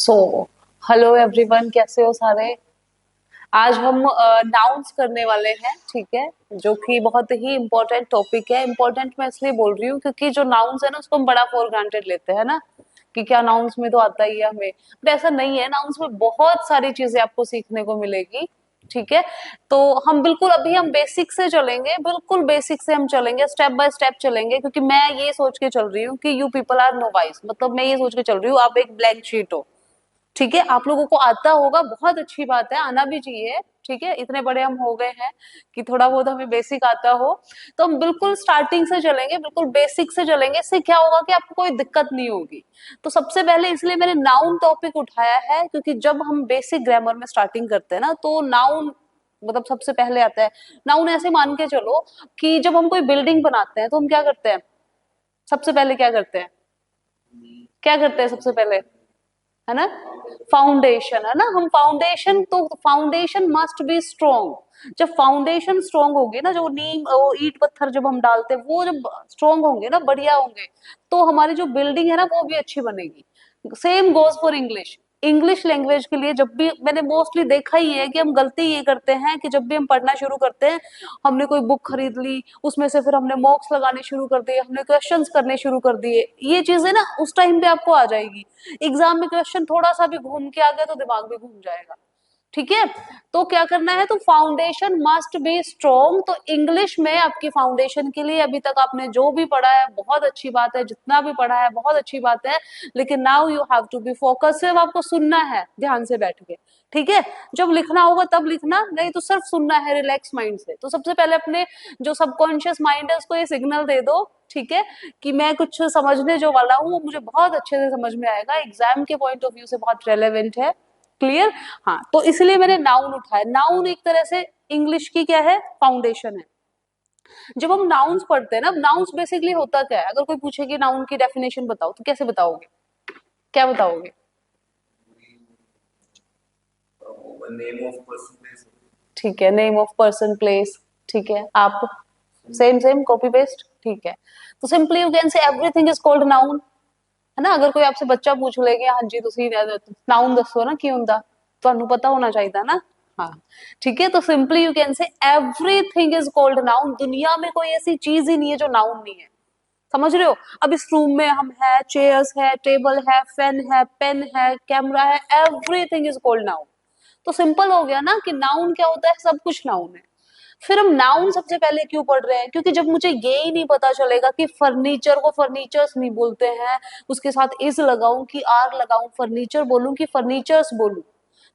So hello everyone, कैसे हो सारे। आज हम नाउन्स करने वाले हैं, ठीक है। जो कि बहुत ही इम्पोर्टेंट टॉपिक है। इम्पोर्टेंट मैं इसलिए बोल रही हूँ क्योंकि जो नाउन्स है ना उसको हम बड़ा फॉर ग्रांटेड लेते हैं ना, कि क्या नाउन्स में तो आता ही है हमें, बट ऐसा नहीं है। नाउन्स में बहुत सारी चीजें आपको सीखने को मिलेगी, ठीक है। तो हम बिल्कुल अभी हम बेसिक से चलेंगे, बिल्कुल बेसिक से हम चलेंगे, स्टेप बाय स्टेप चलेंगे, क्योंकि मैं ये सोच के चल रही हूँ कि यू पीपल आर नोवाइस, मतलब मैं ये सोच के चल रही हूँ आप एक ब्लैंक शीट हो, ठीक है। आप लोगों को आता होगा, बहुत अच्छी बात है, आना भी चाहिए, ठीक है। इतने बड़े हम हो गए हैं कि थोड़ा बहुत हमें बेसिक आता हो। तो हम बिल्कुल स्टार्टिंग से चलेंगे, बिल्कुल बेसिक से चलेंगे। इससे क्या होगा कि आपको कोई दिक्कत नहीं होगी। तो सबसे पहले इसलिए मैंने नाउन टॉपिक उठाया है, क्योंकि जब हम बेसिक ग्रामर में स्टार्टिंग करते हैं ना, तो नाउन मतलब सबसे पहले आता है। नाउन ऐसे मान के चलो कि जब हम कोई बिल्डिंग बनाते हैं तो हम क्या करते हैं, सबसे पहले क्या करते हैं, क्या करते हैं सबसे पहले, है ना, फाउंडेशन, है ना। हम फाउंडेशन, तो फाउंडेशन मस्ट बी स्ट्रॉन्ग। जब फाउंडेशन स्ट्रॉन्ग होगी ना, जो नीम वो ईंट पत्थर जब हम डालते हैं वो जब स्ट्रॉन्ग होंगे ना, बढ़िया होंगे, तो हमारी जो बिल्डिंग है ना वो भी अच्छी बनेगी। Same goes for English. English language के लिए जब भी मैंने मोस्टली देखा ही है कि हम गलती ये करते हैं कि जब भी हम पढ़ना शुरू करते हैं, हमने कोई बुक खरीद ली, उसमें से फिर हमने मॉक्स लगाने शुरू कर दिए, हमने क्वेश्चंस करने शुरू कर दिए। ये चीजें ना उस टाइम पे आपको आ जाएगी। एग्जाम में क्वेश्चन थोड़ा सा भी घूम के आ गया तो दिमाग भी घूम जाएगा, ठीक है। तो क्या करना है, तो फाउंडेशन मस्ट बी स्ट्रॉन्ग। तो इंग्लिश में आपकी फाउंडेशन के लिए अभी तक आपने जो भी पढ़ा है बहुत अच्छी बात है, जितना भी पढ़ा है बहुत अच्छी बात है, लेकिन now you have to be focus. सिर्फ आपको सुनना है ध्यान से बैठ के, ठीक है। जब लिखना होगा तब लिखना, नहीं तो सिर्फ सुनना है रिलैक्स माइंड से। तो सबसे पहले अपने जो सबकॉन्शियस माइंड है उसको ये सिग्नल दे दो, ठीक है, कि मैं कुछ समझने जो वाला हूँ वो मुझे बहुत अच्छे से समझ में आएगा, एग्जाम के पॉइंट ऑफ व्यू से बहुत रेलेवेंट है। क्लियर। हाँ, तो इसलिए मैंने नाउन उठाया। नाउन एक तरह से इंग्लिश की क्या है, फाउंडेशन है। जब हम नाउन्स पढ़ते हैं ना, नाउन्स बेसिकली होता क्या है, अगर कोई पूछे कि नाउन की डेफिनेशन बताओ तो कैसे बताओगे, क्या बताओगे। Name of person place. ठीक है, नेम ऑफ पर्सन प्लेस, ठीक है। आप सेम सेम कॉपी पेस्ट, ठीक है। तो सिंपली यू कैन से एवरीथिंग इज कॉल्ड नाउन, है ना। अगर कोई आपसे बच्चा पूछ ले कि हाँ जी तुसी नाउन दसो ना की हुंदा, ਤੁਹਾਨੂੰ पता होना चाहिए ना। हाँ, ठीक है। तो सिंपली यू कैन से एवरीथिंग इज कॉल्ड नाउन। दुनिया में कोई ऐसी चीज ही नहीं है जो नाउन नहीं है, समझ रहे हो। अब इस रूम में हम है, चेयर्स है, टेबल है, फैन है, पेन है, कैमरा है, एवरीथिंग इज कॉल्ड नाउन। तो सिंपल हो गया ना कि नाउन क्या होता है, सब कुछ नाउन है। फिर हम नाउन सबसे पहले क्यों पढ़ रहे हैं, क्योंकि जब मुझे ये ही नहीं पता चलेगा कि फर्नीचर को फर्नीचर्स नहीं बोलते हैं, उसके साथ इज लगाऊं कि आर लगाऊं, फर्नीचर बोलूं कि फर्नीचर्स बोलूं,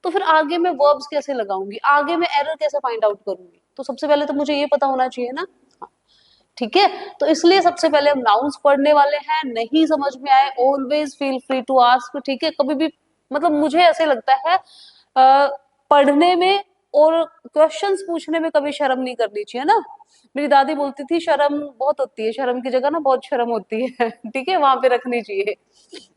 तो फिर आगे मैं वर्ब्स कैसे लगाऊंगी, आगे मैं एरर कैसे फाइंड आउट करूंगी। तो सबसे पहले तो मुझे ये पता होना चाहिए ना। हाँ, ठीक है। तो इसलिए सबसे पहले हम नाउन्स पढ़ने वाले हैं। नहीं समझ में आए, always feel free to ask, ठीक है। कभी भी मतलब मुझे ऐसे लगता है पढ़ने में और क्वेश्चंस पूछने में कभी शर्म नहीं करनी चाहिए ना। मेरी दादी बोलती थी शर्म बहुत होती है, शर्म की जगह ना बहुत शर्म होती है ठीक है, वहां पे रखनी चाहिए,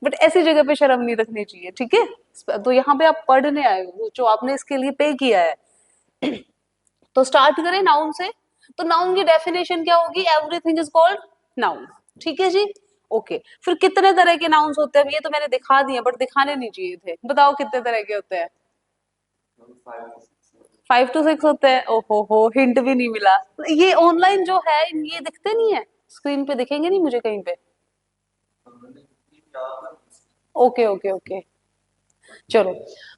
बट ऐसी जगह पे शर्म नहीं रखनी चाहिए, ठीक है। तो यहाँ पे आप पढ़ने आए हो, जो आपने इसके लिए पे किया है। तो स्टार्ट करें नाउन से। तो नाउन की डेफिनेशन क्या होगी, एवरीथिंग इज कॉल्ड नाउन, ठीक है जी। ओके, फिर कितने तरह के नाउन्स होते हैं, ये तो मैंने दिखा दिए बट दिखाने नहीं चाहिए थे, बताओ कितने तरह के होते हैं। 5 to 6 होते हैं। ओहो हो, हिंट भी नहीं मिला। ये ऑनलाइन जो है ये दिखते नहीं है, स्क्रीन पे दिखेंगे नहीं मुझे कहीं पे। ओके ओके ओके, चलो।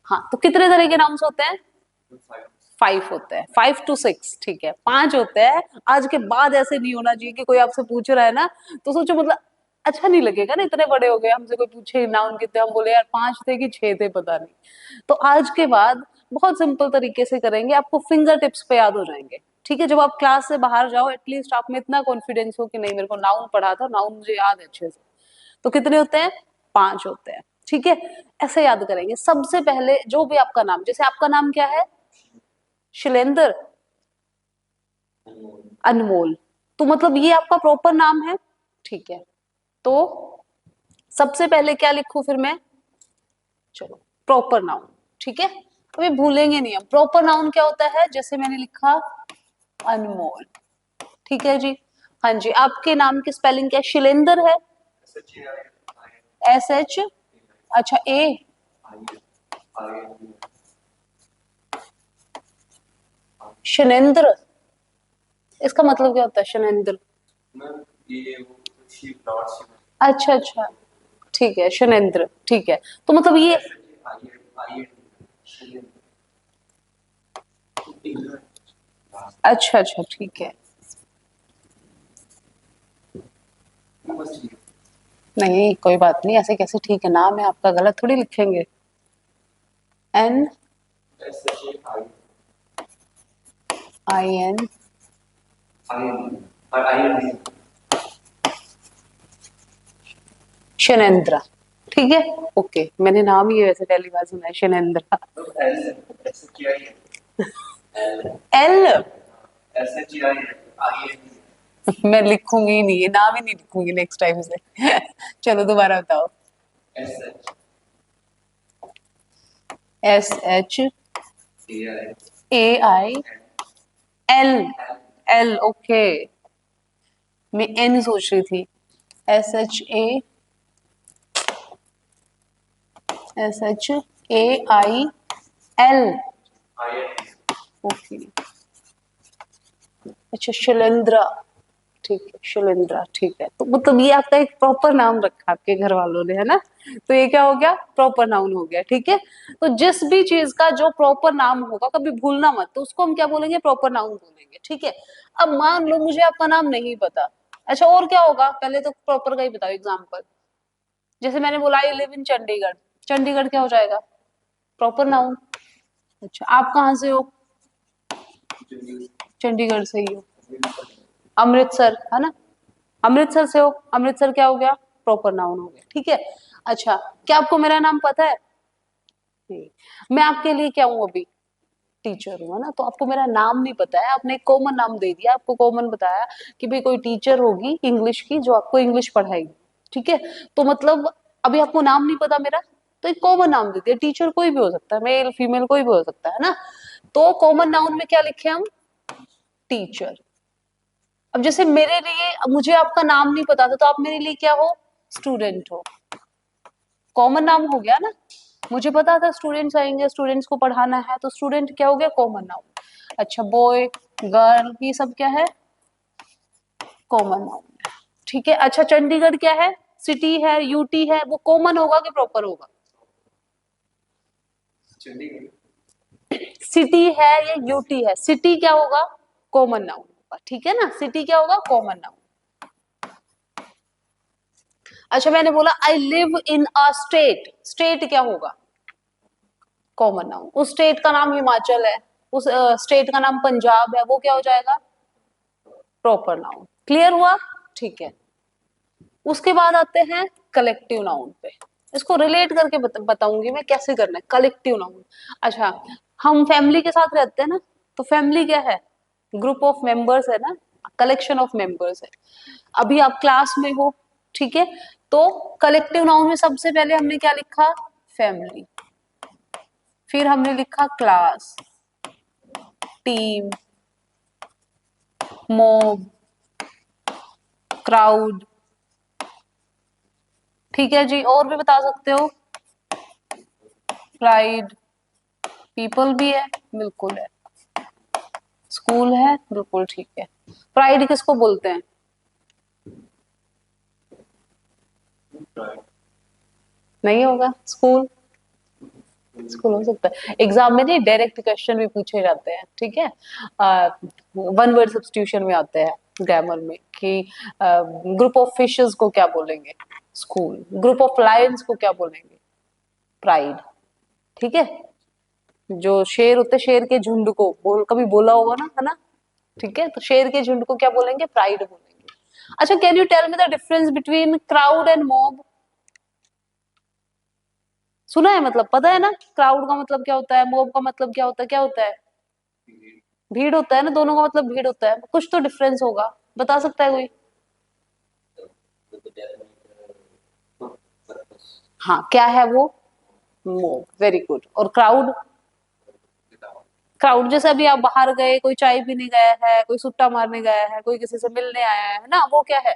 हाँ, तो कितने तरह के नाउन्स होते हैं, 5 होते हैं, 5 to 6, ठीक है, 5 होते हैं। आज के बाद ऐसे नहीं होना चाहिए कि कोई आपसे पूछ रहा है ना, तो सोचो मतलब अच्छा नहीं लगेगा ना, इतने बड़े हो गए, हमसे कोई पूछे नाउन कितने, हम बोले यार 5 थे कि 6 थे पता नहीं। तो आज के बाद बहुत सिंपल तरीके से करेंगे, आपको फिंगर टिप्स पे याद हो जाएंगे, ठीक है। जब आप क्लास से बाहर जाओ एटलीस्ट आप में इतना कॉन्फिडेंस हो कि नहीं मेरे को नाउन पढ़ा था, नाउन मुझे याद है अच्छे से। तो कितने होते हैं, 5 होते हैं, ठीक है। ऐसे याद करेंगे। सबसे पहले जो भी आपका नाम, जैसे आपका नाम क्या है, शिलेंदर, अनमोल, तो मतलब ये आपका प्रॉपर नाम है, ठीक है। तो सबसे पहले क्या लिखूं फिर मैं, चलो प्रॉपर नाउन, ठीक है। तो ये भूलेंगे नहीं हम, प्रॉपर नाउन क्या होता है, जैसे मैंने लिखा अनमोल, ठीक है जी। हाँ जी, आपके नाम की स्पेलिंग क्या, शिलेंदर है, एस एच, अच्छा ए, I शनेंद्र, इसका मतलब क्या होता है शनेंद्र? मैम ये वो शिप लॉर्ड शिप अच्छा अच्छा, ठीक है शनेंद्र, ठीक है। तो मतलब ये आई आई अच्छा अच्छा ठीक है। नहीं कोई बात नहीं, ऐसे कैसे ठीक है, नाम है आपका, गलत थोड़ी लिखेंगे। N S H A I I N I N D Shanendra, ठीक है। ओके, मैंने नाम ही वैसे पहली बार सुना है Shanendra. S S H A I L S H A I N मैं लिखूंगी ही नहीं, ये नाम ही नहीं लिखूंगी नेक्स्ट टाइम से। चलो दोबारा बताओ। S H S H A I A I L, L okay, मैं एन सोच रही थी। SHASHAIL, I N okay. अच्छा शिलेंद्रा, ठीक है शिलेंद्रा, ठीक है। तो मतलब ये आपका एक प्रॉपर नाम रखा आपके घर वालों ने, है ना? तो ये क्या हो गया, प्रॉपर नाउन हो गया, ठीक है। तो जिस भी चीज का जो प्रॉपर नाम होगा कभी भूलना मत, तो उसको हम क्या बोलेंगे, प्रॉपर नाउन बोलेंगे, ठीक है। अब मान लो मुझे आपका नाम नहीं पता, अच्छा और क्या होगा, पहले तो प्रॉपर का ही बताओ एग्जाम्पल। जैसे मैंने बोला I live in Chandigarh, Chandigarh क्या हो जाएगा, प्रॉपर नाउन। अच्छा आप कहाँ से हो, चंडीगढ़ से ही हो। अमृतसर, है ना, अमृतसर से हो, अमृतसर क्या हो गया, प्रॉपर नाउन हो गया, ठीक है। अच्छा क्या आपको मेरा नाम पता है? नहीं। मैं आपके लिए क्या हूँ अभी, टीचर हूँ, है ना। तो आपको मेरा नाम नहीं पता है, आपने एक कॉमन नाम दे दिया, आपको कॉमन बताया कि भाई कोई टीचर होगी इंग्लिश की जो आपको इंग्लिश पढ़ाएगी, ठीक है। तो मतलब अभी आपको नाम नहीं पता मेरा, तो एक कॉमन नाम दे दिया, टीचर कोई भी हो सकता है, मेल फीमेल कोई भी हो सकता है ना। तो कॉमन नाउन में क्या लिखे हम, टीचर। अब जैसे मेरे लिए, अब मुझे आपका नाम नहीं पता था, तो आप मेरे लिए क्या हो, स्टूडेंट हो, कॉमन नाम हो गया ना। मुझे पता था स्टूडेंट्स आएंगे, स्टूडेंट्स को पढ़ाना है, तो स्टूडेंट क्या हो गया, कॉमन नाउन। अच्छा बॉय गर्ल ये सब क्या है, कॉमन नाउन, ठीक है। अच्छा चंडीगढ़ क्या है, सिटी है, यूटी है, वो कॉमन होगा कि प्रॉपर होगा, चंडीगढ़ सिटी है या यूटी है, सिटी क्या होगा, कॉमन नाउन होगा, ठीक है ना, सिटी क्या होगा, कॉमन नाउन। अच्छा मैंने बोला I live in a state, state क्या होगा, कॉमन नाउन। उस स्टेट का नाम हिमाचल है, उस स्टेट का नाम पंजाब है, वो क्या हो जाएगा, प्रॉपर नाउन। क्लियर हुआ, ठीक है। उसके बाद आते हैं कलेक्टिव नाउन पे, इसको रिलेट करके बताऊंगी मैं कैसे करना है कलेक्टिव नाउन। अच्छा हम फैमिली के साथ रहते हैं ना, तो फैमिली क्या है, ग्रुप ऑफ मेंबर्स है ना, कलेक्शन ऑफ मेंबर्स है। अभी आप क्लास में हो, ठीक है, तो कलेक्टिव नाउन में सबसे पहले हमने क्या लिखा, फैमिली, फिर हमने लिखा क्लास, टीम, मॉब, क्राउड, ठीक है जी। और भी बता सकते हो, प्राइड, पीपल भी है, बिल्कुल है, स्कूल है, बिल्कुल ठीक है। प्राइड किसको बोलते हैं, नहीं होगा, स्कूल, स्कूल हो सकता है। एग्जाम में नहीं डायरेक्ट क्वेश्चन भी पूछे जाते हैं, ठीक है, वन वर्ड सब्स्टिट्यूशन में आते हैं ग्रामर में कि ग्रुप ऑफ फिशेस को क्या बोलेंगे, स्कूल, ग्रुप ऑफ लायंस को क्या बोलेंगे, प्राइड, ठीक है। जो शेर होते हैं, शेर के झुंड को बोल, कभी बोला होगा ना, है ना, ठीक है। तो शेर के झुंड को क्या बोलेंगे, प्राइड बोलेंगे। अच्छा can you tell me the difference between crowd and mob, सुना है, मतलब पता है ना, क्राउड का मतलब क्या होता है, मॉब का मतलब क्या होता है, क्या होता है, भीड़ होता है ना, दोनों का मतलब भीड़ होता है, कुछ तो डिफरेंस होगा, बता सकता है कोई? हाँ क्या है वो, मॉब, वेरी गुड। और क्राउड, क्राउड जैसे अभी आप बाहर गए, कोई चाय पीने गया है, कोई सुट्टा मारने गया है, कोई किसी से मिलने आया है ना, वो क्या है,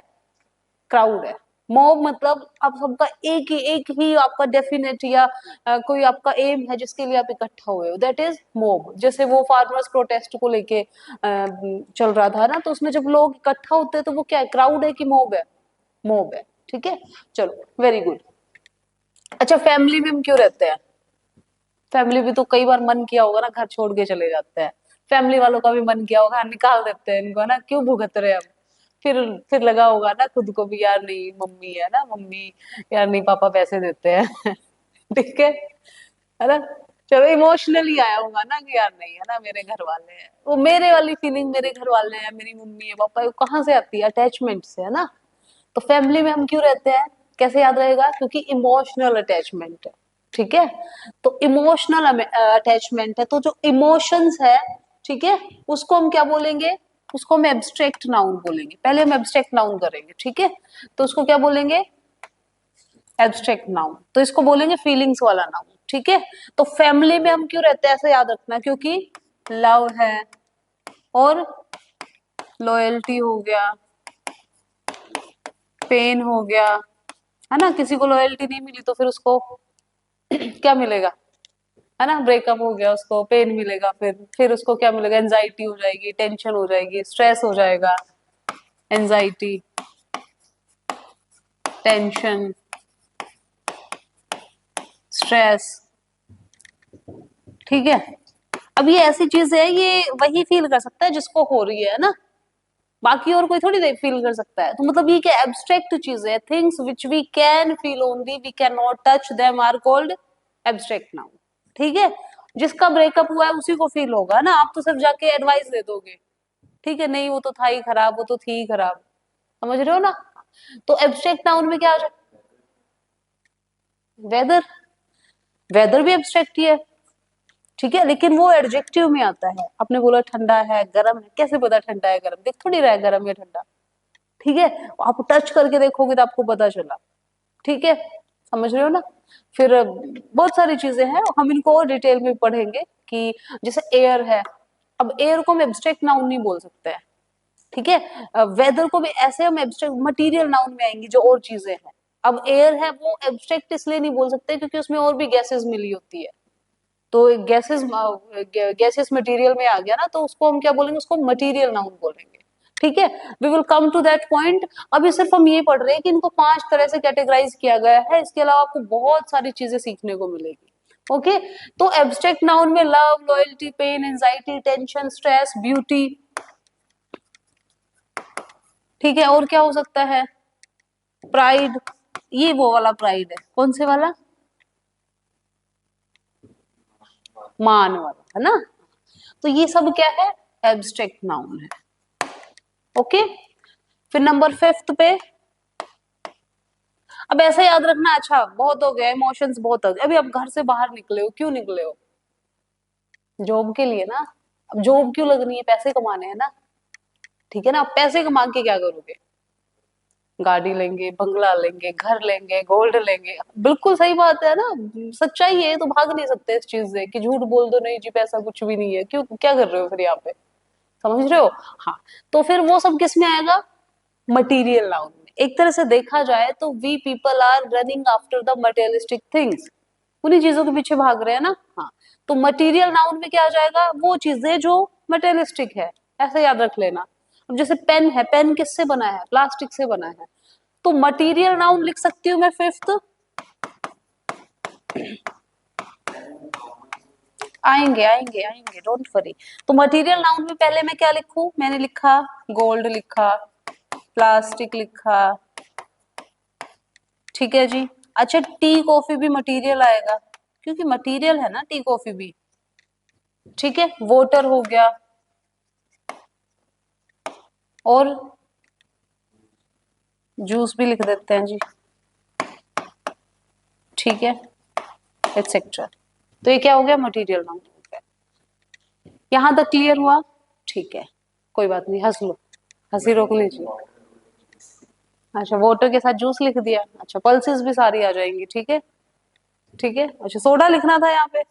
क्राउड है, मॉब मतलब आप सबका एक ही आपका डेफिनेट या कोई आपका एम है जिसके लिए आप इकट्ठा हुए हो, दैट इज मॉब। जैसे वो फार्मर्स प्रोटेस्ट को लेके चल रहा था ना, तो उसमें जब लोग इकट्ठा होते हैं तो वो क्या है, क्राउड है कि मॉब है? मॉब है। ठीक है, चलो वेरी गुड। अच्छा, फैमिली में हम क्यों रहते हैं? फैमिली भी तो कई बार मन किया होगा ना, घर छोड़ के चले जाते हैं। फैमिली वालों का भी मन किया होगा, निकाल देते हैं इनको ना, क्यों भुगत रहे हैं हम। फिर लगा होगा ना खुद को भी, यार नहीं मम्मी है ना, मम्मी, यार नहीं पापा पैसे देते हैं ठीक है ना। चलो इमोशनली आया होगा ना कि यार नहीं है ना, मेरे घर वाले हैं, वो मेरे वाली फीलिंग, मेरे घर वाले हैं, मेरी मम्मी है पापा है, वो कहाँ से आती है? अटैचमेंट से, है ना। तो फैमिली में हम क्यों रहते हैं, कैसे याद रहेगा? क्योंकि इमोशनल अटैचमेंट है। ठीक है, तो इमोशनल अटैचमेंट है, तो जो इमोशंस है, ठीक है, उसको हम क्या बोलेंगे? उसको हम एब्स्ट्रैक्ट नाउन बोलेंगे। पहले हम एब्स्ट्रैक्ट नाउन करेंगे, ठीक है। तो उसको क्या बोलेंगे? Abstract noun. तो इसको बोलेंगे फीलिंग्स वाला नाउन, ठीक है। तो फैमिली में हम क्यों रहते हैं, ऐसे याद रखना, क्योंकि लव है और लॉयल्टी हो गया, पेन हो गया, है ना। किसी को लॉयल्टी नहीं मिली तो फिर उसको क्या मिलेगा, है ना, ब्रेकअप हो गया, उसको पेन मिलेगा। फिर उसको क्या मिलेगा? एंजाइटी हो जाएगी, टेंशन हो जाएगी, स्ट्रेस हो जाएगा। एंजाइटी, टेंशन, स्ट्रेस, ठीक है। अब ये ऐसी चीज है, ये वही फील कर सकता है जिसको हो रही है ना, बाकी और कोई थोड़ी फील कर सकता है। तो मतलब ये क्या, एब्स्ट्रैक्ट चीज है। Things which we can feel only, we can not touch them, are called abstract noun. ठीक है, जिसका ब्रेकअप हुआ है उसी को फील होगा ना, आप तो सिर्फ जाके एडवाइस दे दोगे, ठीक है, नहीं वो तो था ही खराब, वो तो थी ही खराब, समझ रहे हो ना। तो एब्स्ट्रैक्ट नाउन में क्या आ जाए? वेदर, वेदर भी एब्स्ट्रैक्ट ही है, ठीक है, लेकिन वो एडजेक्टिव में आता है। आपने बोला ठंडा है, गर्म है, कैसे पता ठंडा है गर्म? दिख थोड़ी रहा है गर्म या ठंडा, ठीक है। आप टच करके देखोगे तो आपको पता चला, ठीक है, समझ रहे हो ना। फिर बहुत सारी चीजें हैं, हम इनको और डिटेल में पढ़ेंगे कि जैसे एयर है, अब एयर को हम एब्स्ट्रैक्ट नाउन नहीं बोल सकते हैं, ठीक है। वेदर को भी ऐसे हम एब्स्ट्रैक्ट मटेरियल नाउन में आएंगी, जो और चीजें हैं। अब एयर है वो एब्स्ट्रैक्ट इसलिए नहीं बोल सकते क्योंकि उसमें और भी गैसेस मिली होती है, तो गैसेस, गैसेस मटेरियल में आ गया ना, तो उसको हम क्या बोलेंगे? उसको मटेरियल नाउन बोलेंगे, ठीक है। We will come to that point. अभी सिर्फ हम ये पढ़ रहे हैं कि इनको 5 तरह से कैटेगराइज किया गया है, इसके अलावा आपको बहुत सारी चीजें सीखने को मिलेगी। ओके, तो एब्स्ट्रैक्ट नाउन में love, loyalty, pain, anxiety, tension, stress, beauty, ठीक है। और क्या हो सकता है? प्राइड, ये वो वाला प्राइड है, कौन से वाला? मान वाला, है ना। तो ये सब क्या है? एब्स्ट्रैक्ट नाउन है। ओके, फिर नंबर 5 पे, अब ऐसा याद रखना। अच्छा बहुत हो गया, इमोशंस बहुत हो गए। अभी आप घर से बाहर निकले हो, क्यों निकले हो? जॉब के लिए ना। अब जॉब क्यों लगनी है? पैसे कमाने हैं ना, ठीक है ना। आप पैसे कमा के क्या करोगे? गाड़ी लेंगे, बंगला लेंगे, घर लेंगे, गोल्ड लेंगे, बिल्कुल सही बात है ना। सच्चाई है, तो भाग नहीं सकते इस चीज से कि झूठ बोल दो नहीं जी पैसा कुछ भी नहीं है, क्यों, क्या कर रहे हो फिर यहाँ पे, समझ रहे हो। हाँ, तो फिर वो सब किस में आएगा? मटीरियल नाउन में। एक तरह से देखा जाए तो we people are running after the materialistic things, उन्हीं चीजों के पीछे भाग रहे हैं ना। हाँ, तो मटेरियल नाउन में क्या आ जाएगा? वो चीजें जो मटेरियलिस्टिक है, ऐसे याद रख लेना। अब जैसे पेन है, पेन किससे बना है? प्लास्टिक से बना है, तो मटेरियल नाउन लिख सकती हूँ मैं 5th। आएंगे आएंगे आएंगे, डोंट वरी। तो मटेरियल नाउन में पहले मैं क्या लिखूं? मैंने लिखा गोल्ड, लिखा प्लास्टिक, लिखा, ठीक है जी। अच्छा, टी कॉफी भी मटेरियल आएगा, क्योंकि मटेरियल है ना टी कॉफी भी, ठीक है। वोटर हो गया, और जूस भी लिख देते हैं जी, ठीक है, एक्सेट्रा। तो ये क्या हो गया? मटेरियल नाउन हो गया। यहां तक क्लियर हुआ? ठीक है, कोई बात नहीं, हंस लो, हंसी रोक लीजिए। अच्छा, वाटर के साथ जूस लिख दिया। अच्छा, पल्सेस भी सारी आ जाएंगी, ठीक है, ठीक है। अच्छा, सोडा लिखना था यहाँ पे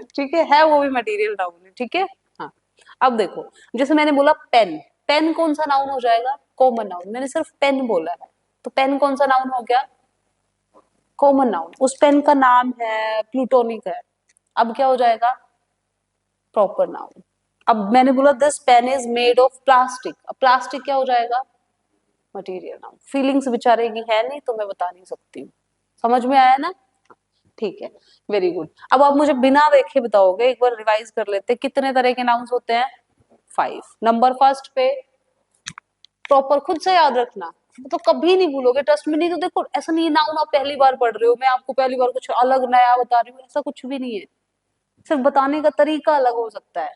ठीक है वो भी मटेरियल नाउन है, ठीक है। हाँ, अब देखो, जैसे मैंने बोला पेन, पेन कौन सा नाउन हो जाएगा? कॉमन नाउन, मैंने सिर्फ पेन बोला है, तो पेन कौन सा नाउन हो गया? Common noun. उस पेन का नाम है प्लूटोनिक है, अब क्या हो जाएगा? Proper noun. अब मैंने बोला this pen is made of plastic, अब प्लास्टिक क्या हो जाएगा? Material noun. फीलिंग्स बेचारे की है नहीं तो मैं बता नहीं सकती हूँ। समझ में आया ना? ठीक है, वेरी गुड। अब आप मुझे बिना देखे बताओगे, एक बार रिवाइज कर लेते हैं, कितने तरह के नाउन्स होते हैं? 5। नंबर फर्स्ट पे प्रॉपर, खुद से याद रखना, तो कभी नहीं भूलोगे, ट्रस्ट में। नहीं तो देखो, ऐसा नहीं है नाउन आप पहली बार पढ़ रहे हो, मैं आपको पहली बार कुछ अलग नया बता रही हूँ, ऐसा कुछ भी नहीं है। सिर्फ बताने का तरीका अलग हो सकता है,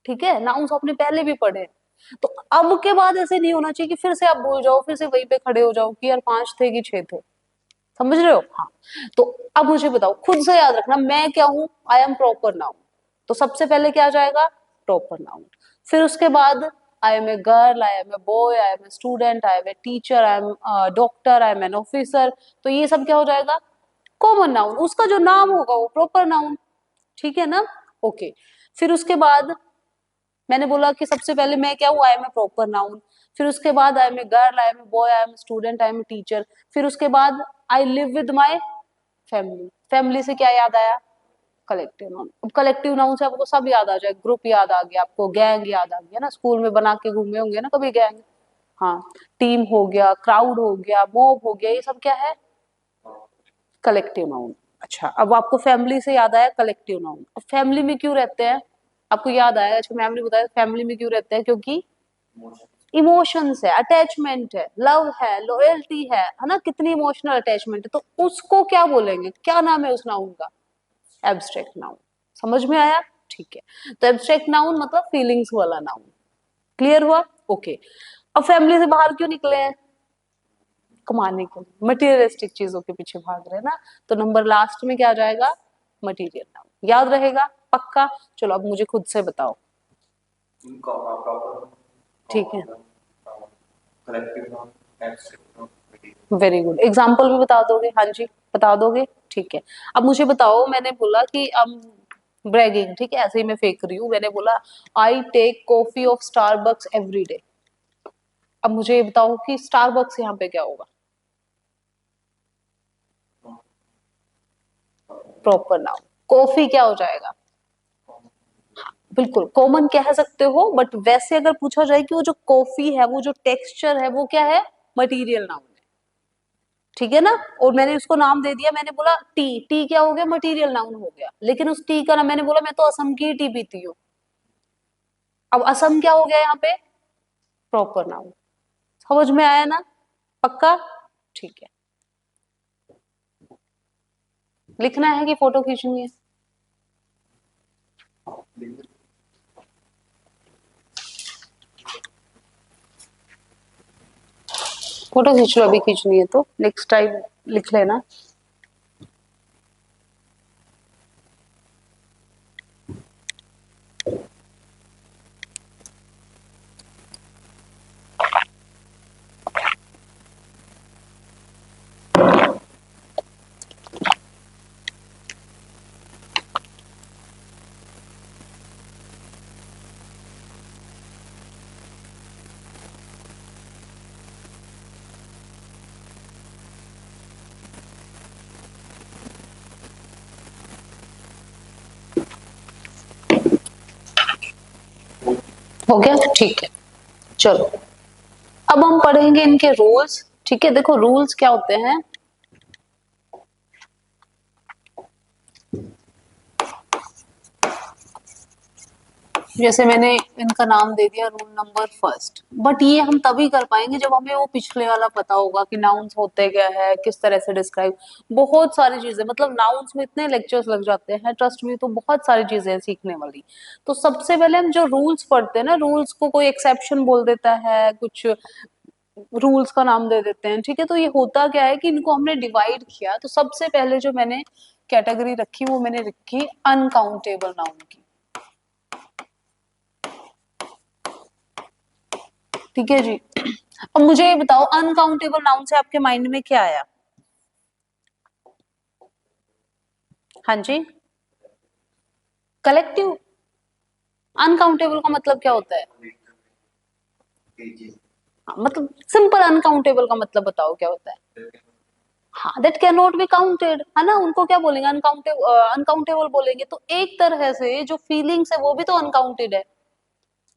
ठीक है? नाउन्स आपने पहले भी पढ़े, तो अब के बाद ऐसे नहीं होना चाहिए कि फिर से आप भूल जाओ, फिर से वहीं पे खड़े हो जाओ कि यार 5 थे कि 6 थे। समझ रहे हो? हाँ। तो अब मुझे बताओ, खुद से याद रखना, मैं क्या हूं? I am proper noun. तो सबसे पहले क्या आ जाएगा? Proper noun. फिर उसके बाद I am a girl, I am a boy, I am a student, I am a teacher, I am doctor, I am an officer, तो ये सब क्या हो जाएगा? Common noun. उसका जो नाम होगा वो प्रॉपर नाउन, ठीक है ना? ओके। फिर उसके बाद मैंने बोला कि सबसे पहले मैं क्या हूँ? I am a proper noun. फिर उसके बाद I am a girl, I am a boy, I am a student, I am a teacher. फिर उसके बाद I live with my family. Family से क्या याद आया? Collective noun. अब कलेक्टिव नाउन से आपको सब याद आ जाए, ग्रुप याद आ गया आपको, गैंग याद आ गया ना, स्कूल में बना के घूमे होंगे ना कभी गैंग। हाँ, टीम हो गया, क्राउड हो गया, मॉब हो गया, ये सब क्या है? Collective noun. अच्छा, अब आपको फैमिली से याद आया कलेक्टिव नाउन। अब फैमिली में क्यों रहते हैं? आपको याद आया, अच्छा फैमिली बताया, फैमिली में क्यों रहते हैं? क्योंकि इमोशंस है, अटैचमेंट है, लव है, लॉयल्टी है ना, कितनी इमोशनल अटैचमेंट है, तो उसको क्या बोलेंगे? क्या नाम है उस नाउन का? Abstract noun. समझ में आया? ठीक है, तो एब्स्ट्रैक्ट नाउन मतलब फीलिंग्स वाला नाउन। क्लियर हुआ? ओके। अब फैमिली से बाहर क्यों निकले हैं? कमाने के लिए, मटेरियलिस्टिक चीजों के पीछे भाग रहे हैं ना, तो नंबर लास्ट में क्या आ जाएगा? Material noun. याद रहेगा पक्का? चलो अब मुझे खुद से बताओ। प्रॉपर ठीक है, collective noun, abstract noun, very good. Example भी बता दोगे? हाँ जी, बता दोगे? ठीक है। अब मुझे बताओ, मैंने बोला कि ब्रैगिंग, ठीक है, ऐसे ही मैं फेंक रही हूँ, मैंने बोला I take coffee of Starbucks every day. अब मुझे ये बताओ कि स्टारबक्स यहाँ पे क्या होगा? Proper noun. कॉफी क्या हो जाएगा? बिल्कुल कॉमन कह सकते हो, बट वैसे अगर पूछा जाए कि वो जो कॉफी है, वो जो टेक्सचर है, वो क्या है? मटीरियल नाउन है, ठीक है ना? और मैंने उसको नाम दे दिया, मैंने बोला टी। टी क्या हो गया? मटीरियल नाउन हो गया, लेकिन उस टी का नाम मैंने बोला मैं तो असम की टी पीती हूँ। अब असम क्या हो गया यहाँ पे? Proper noun. समझ में आया ना? पक्का? ठीक है। लिखना है कि फोटो खींचनी है? फोटो खींच लो, अभी खींचनी है तो नेक्स्ट टाइम लिख लेना। हो गया? ठीक है, चलो अब हम पढ़ेंगे इनके रूल्स। ठीक है, देखो रूल्स क्या होते हैं। जैसे मैंने इनका नाम दे दिया रूल नंबर फर्स्ट, बट ये हम तभी कर पाएंगे जब हमें वो पिछले वाला पता होगा कि नाउन्स होते क्या है, किस तरह से डिस्क्राइब, बहुत सारी चीजें, मतलब नाउन्स में इतने लेक्चर्स लग जाते हैं, ट्रस्ट मी, तो बहुत सारी चीजें हैं सीखने वाली। तो सबसे पहले हम जो रूल्स पढ़ते हैं ना, रूल्स को कोई एक्सेप्शन बोल देता है, कुछ रूल्स का नाम दे देते हैं, ठीक है? तो ये होता क्या है कि इनको हमने डिवाइड किया, तो सबसे पहले जो मैंने कैटेगरी रखी वो मैंने रखी अनकाउंटेबल नाउन की। ठीक है जी। अब मुझे ये बताओ, अनकाउंटेबल नाउन से आपके माइंड में क्या आया? हाँ जी, कलेक्टिव। अनकाउंटेबल का मतलब क्या होता है? पेजेस, हाँ, मतलब सिंपल अनकाउंटेबल का मतलब बताओ क्या होता है। हाँ, that can not be counted, है ना, उनको क्या बोलेंगे, अनकाउंटेबल, अनकाउंटेबल बोलेंगे। तो एक तरह से जो फीलिंग्स है वो भी तो अनकाउंटेड है,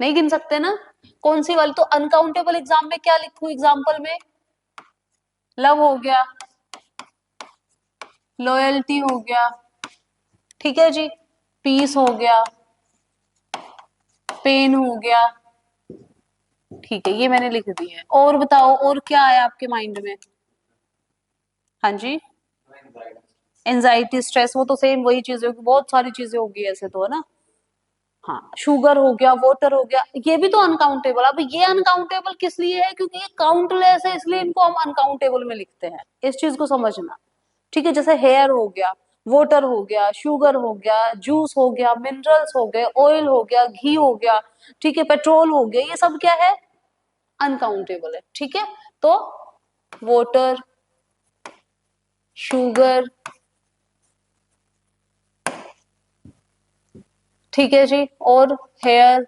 नहीं गिन सकते ना। कौन सी वाली, तो अनकाउंटेबल एग्जाम में क्या लिखूं, एग्जाम्पल में लव हो गया, लॉयल्टी हो गया, ठीक है जी, पीस हो गया, पेन हो गया, ठीक है, ये मैंने लिख दी है। और बताओ और क्या आया आपके माइंड में। हाँ जी, एंजाइटी, स्ट्रेस, वो तो सेम वही चीजें होगी, बहुत सारी चीजें होगी ऐसे तो, है ना। हाँ, शुगर हो गया, वाटर हो गया, ये भी तो अनकाउंटेबल। अब ये अनकाउंटेबल किस लिए है, क्योंकि ये काउंटलेस है, इसलिए इनको हम अनकाउंटेबल में लिखते हैं, इस चीज को समझना। ठीक है, जैसे हेयर हो गया, वाटर हो गया, शुगर हो गया, जूस हो गया, मिनरल्स हो गए, ऑयल हो गया, घी हो गया, ठीक है, पेट्रोल हो गया, ये सब क्या है, अनकाउंटेबल है। ठीक है, तो वाटर, शुगर, ठीक है जी, और हेयर,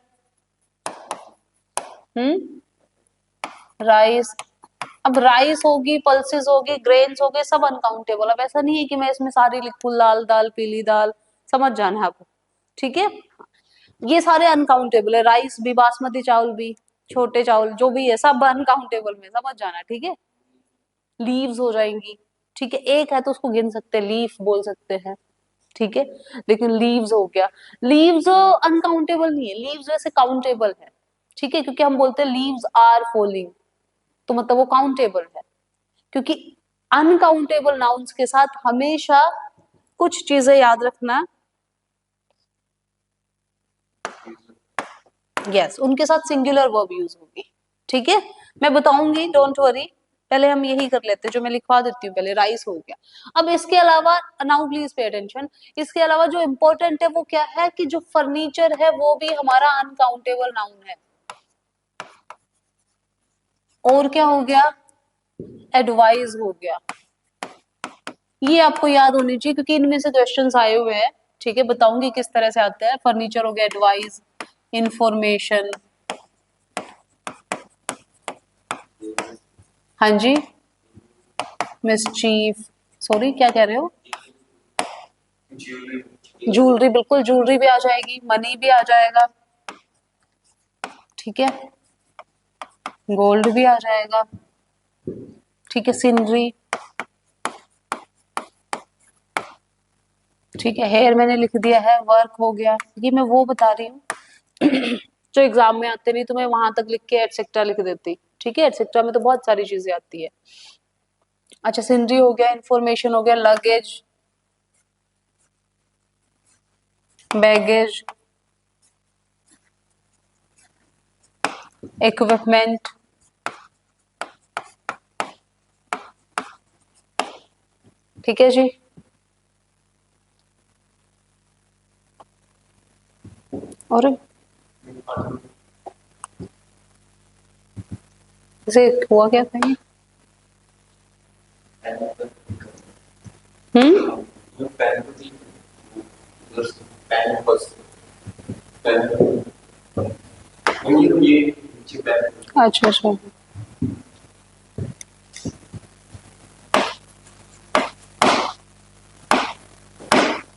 राइस। अब राइस होगी, पल्सेस होगी, ग्रेन्स हो गए, सब अनकाउंटेबल। अब ऐसा नहीं है कि मैं इसमें सारी लिखूं, लाल दाल, पीली दाल, समझ जाना है आपको। ठीक है, ये सारे अनकाउंटेबल है, राइस भी, बासमती चावल भी, छोटे चावल जो भी है, सब अनकाउंटेबल में, समझ जाना। ठीक है, लीव्स हो जाएंगी, ठीक है, एक है तो उसको गिन सकते हैं, लीफ बोल सकते हैं, ठीक है, लेकिन लीव्स हो गया, लीव्स अनकाउंटेबल नहीं है, लीव्स वैसे काउंटेबल है, ठीक है, क्योंकि हम बोलते हैं लीव्स आर फॉलिंग, तो मतलब वो काउंटेबल है। क्योंकि अनकाउंटेबल नाउन्स के साथ हमेशा कुछ चीजें याद रखना, यस, उनके साथ सिंगुलर वर्ब यूज होगी। ठीक है, मैं बताऊंगी, डोंट वरी, पहले हम यही कर लेते हैं जो मैं लिखवा देती हूँ पहले, राइस हो गया। अब इसके अलावा, नाउ प्लीज पे अटेंशन, इसके अलावा जो इंपॉर्टेंट है वो क्या है, कि जो फर्नीचर है वो भी हमारा अनकाउंटेबल नाउन है। और क्या हो गया, एडवाइस हो गया, ये आपको याद होनी चाहिए क्योंकि इनमें से क्वेश्चंस आए हुए हैं। ठीक है, बताऊंगी किस तरह से आते हैं। फर्नीचर हो गया, एडवाइस, इंफॉर्मेशन, हाँ जी, मिसचीफ, सॉरी क्या कह रहे हो, ज्वेलरी, बिल्कुल ज्वेलरी भी आ जाएगी, मनी भी आ जाएगा, ठीक है, गोल्ड भी आ जाएगा, ठीक है, सीनरी, ठीक है, हेयर मैंने लिख दिया है, वर्क हो गया, ये मैं वो बता रही हूँ जो एग्जाम में आते नहीं, तो मैं वहां तक लिख के एटसेट्रा लिख देती। ठीक है, एटसेट्रा में तो बहुत सारी चीजें आती है। अच्छा, सीनरी हो गया, इंफॉर्मेशन हो गया, लगेज, बैगेज, इक्विपमेंट, ठीक है जी, और इसे हुआ क्या था ये, हम्म, अच्छा अच्छा,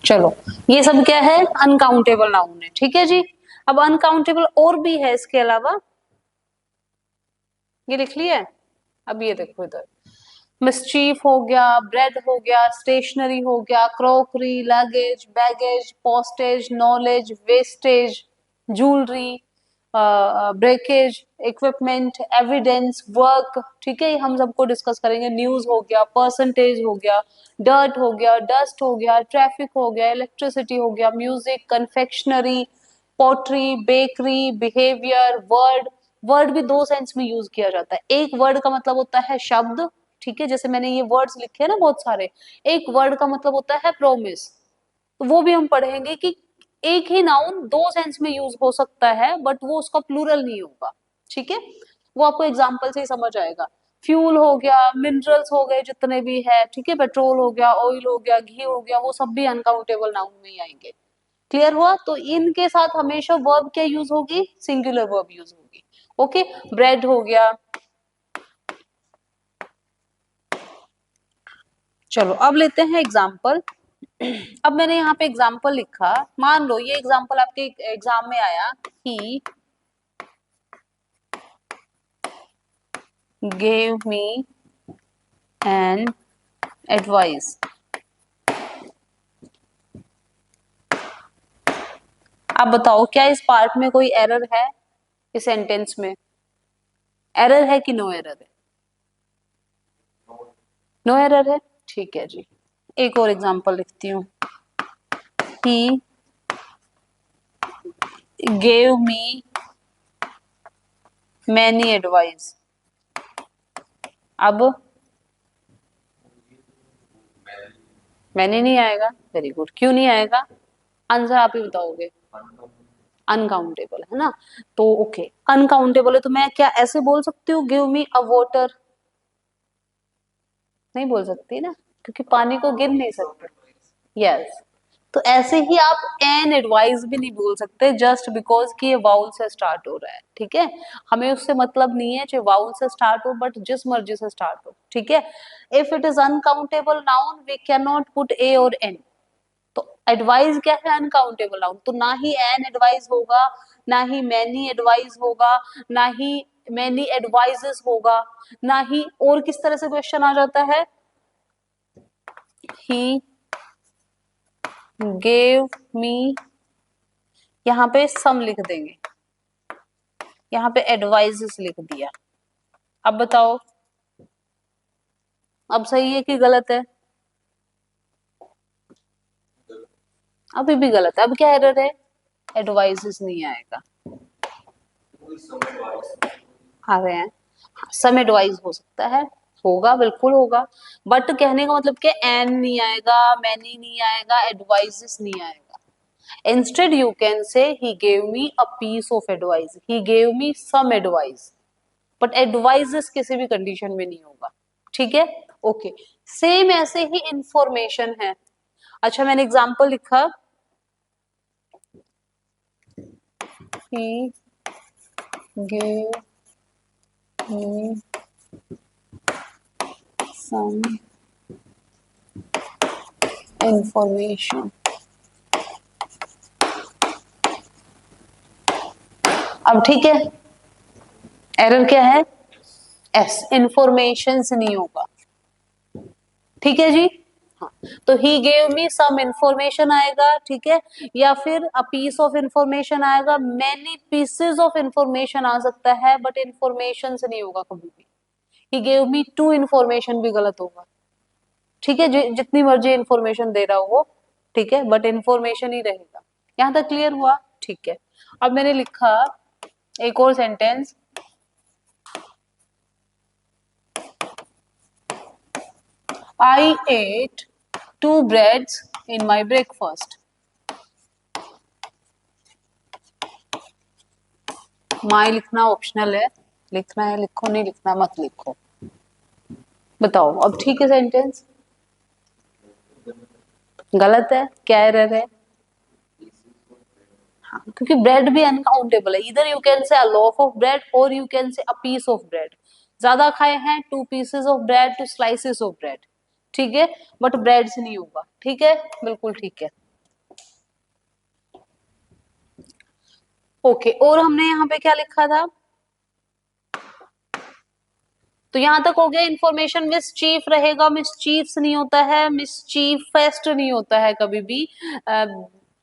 चलो, ये सब क्या है, अनकाउंटेबल नाउन है। ठीक है जी, अब अनकाउंटेबल और भी है इसके अलावा, ये लिख लिया है। अब ये देखो इधर, मिसचीफ हो गया, ब्रेड हो गया, स्टेशनरी हो गया, crockery, luggage, baggage, postage, knowledge, wastage, jewellery, breakage, equipment, evidence, work, ठीक है, ये हम सबको डिस्कस करेंगे। न्यूज हो गया, परसेंटेज हो गया, डर्ट हो गया, डस्ट हो गया, ट्रैफिक हो गया, इलेक्ट्रिसिटी हो गया, music, confectionery, pottery, bakery, behaviour, word. Word भी दो सेंस में यूज किया जाता है। एक वर्ड का मतलब होता है शब्द, ठीक है, जैसे मैंने ये वर्ड्स लिखे हैं ना बहुत सारे, एक वर्ड का मतलब होता है प्रोमिस। तो वो भी हम पढ़ेंगे कि एक ही नाउन दो सेंस में यूज हो सकता है, बट वो उसका प्लूरल नहीं होगा। ठीक है, वो आपको एग्जाम्पल से ही समझ आएगा। फ्यूल हो गया, मिनरल्स हो गए जितने भी है, ठीक है, पेट्रोल हो गया, ऑयल हो गया, घी हो गया, वो सब भी अनकाउंटेबल नाउन में ही आएंगे। क्लियर हुआ, तो इनके साथ हमेशा वर्ब क्या यूज होगी, सिंगुलर वर्ब यूज होगी। ओके, ब्रेड हो गया, चलो अब लेते हैं एग्जाम्पल। अब मैंने यहाँ पे एग्जाम्पल लिखा, मान लो ये एग्जाम्पल आपके एग्जाम में आया, ही gave me an advice। आप बताओ क्या इस पार्ट में कोई एरर है? इस सेंटेंस में एरर है कि नो एरर है? नो एरर है, ठीक है जी। एक और एग्जांपल लिखती हूँ, ही gave me many advice। अब मैंने नहीं आएगा, वेरी गुड। क्यों नहीं आएगा? आंसर आप ही बताओगे। अनकाउंटेबल है ना, तो ओके अनकाउंटेबल है तो मैं क्या ऐसे बोल सकती हूँ गिव मी अ वाटर? नहीं बोल सकती ना, क्योंकि पानी को गिन नहीं सकते। यस, तो ऐसे ही आप एन एडवाइस भी नहीं बोल सकते जस्ट बिकॉज कि ये वाउल से स्टार्ट हो रहा है, ठीक है। हमें उससे मतलब नहीं है चाहे वाउल से स्टार्ट हो, बट जिस मर्जी से स्टार्ट हो, ठीक है। If it is uncountable noun we can not put a और एन। तो एडवाइस क्या है? अनकाउंटेबल नाउन, तो ना ही एन एडवाइस होगा, ना ही मैनी एडवाइस होगा, ना ही मैनी एडवाइजेस होगा, ना ही और किस तरह से क्वेश्चन आ जाता है, ही गेव मी, यहाँ पे सम लिख देंगे, यहाँ पे एडवाइजेस लिख दिया। अब बताओ अब सही है कि गलत है? अभी भी गलत है। अब क्या एरर है? एडवाइजेस नहीं आएगा। आ रहे हैं, सम एडवाइस हो सकता है, होगा बिल्कुल होगा, बट कहने का मतलब क्या, एन नहीं आएगा, मैनी नहीं आएगा, एडवाइजेस नहीं आएगा। Instead you can say he gave me a piece of advice, he gave me some advice, but advices किसी भी कंडीशन में नहीं होगा, ठीक है। ओके, सेम ऐसे ही इंफॉर्मेशन है। अच्छा मैंने एग्जांपल लिखा, he gave me some information। अब ठीक है, एरर क्या है? एस, इंफॉर्मेशन से नहीं होगा, ठीक है जी। हाँ, तो ही गेव मी सम इंफॉर्मेशन आएगा, ठीक है, या फिर अ पीस ऑफ इंफॉर्मेशन आएगा, मैनी पीसेस ऑफ इंफॉर्मेशन आ सकता है, बट इंफॉर्मेशन से नहीं होगा कभी भी। He gave me two information भी गलत होगा, ठीक है, जितनी मर्जी इंफॉर्मेशन दे रहा हो वो, ठीक है, बट इंफॉर्मेशन ही रहेगा। यहां तक क्लियर हुआ? ठीक है। अब मैंने लिखा एक और sentence, I ate two breads in my breakfast। माई लिखना ऑप्शनल है, लिखना है लिखो, नहीं लिखना मत लिखो। बताओ अब ठीक है सेंटेंस? गलत है, क्या एरर है? हाँ, क्योंकि ब्रेड भी अनकाउंटेबल है। इधर you can say a loaf of bread और you can say a piece of bread. ज्यादा खाए हैं two pieces of bread, two slices of bread, ठीक है, बट ब्रेड से नहीं होगा, ठीक है, बिल्कुल ठीक है। ओके, और हमने यहाँ पे क्या लिखा था? तो यहां तक हो गया, इंफॉर्मेशन मिसचीफ रहेगा, मिसचीफ्स नहीं होता है, मिसचीफेस्ट नहीं होता है कभी भी।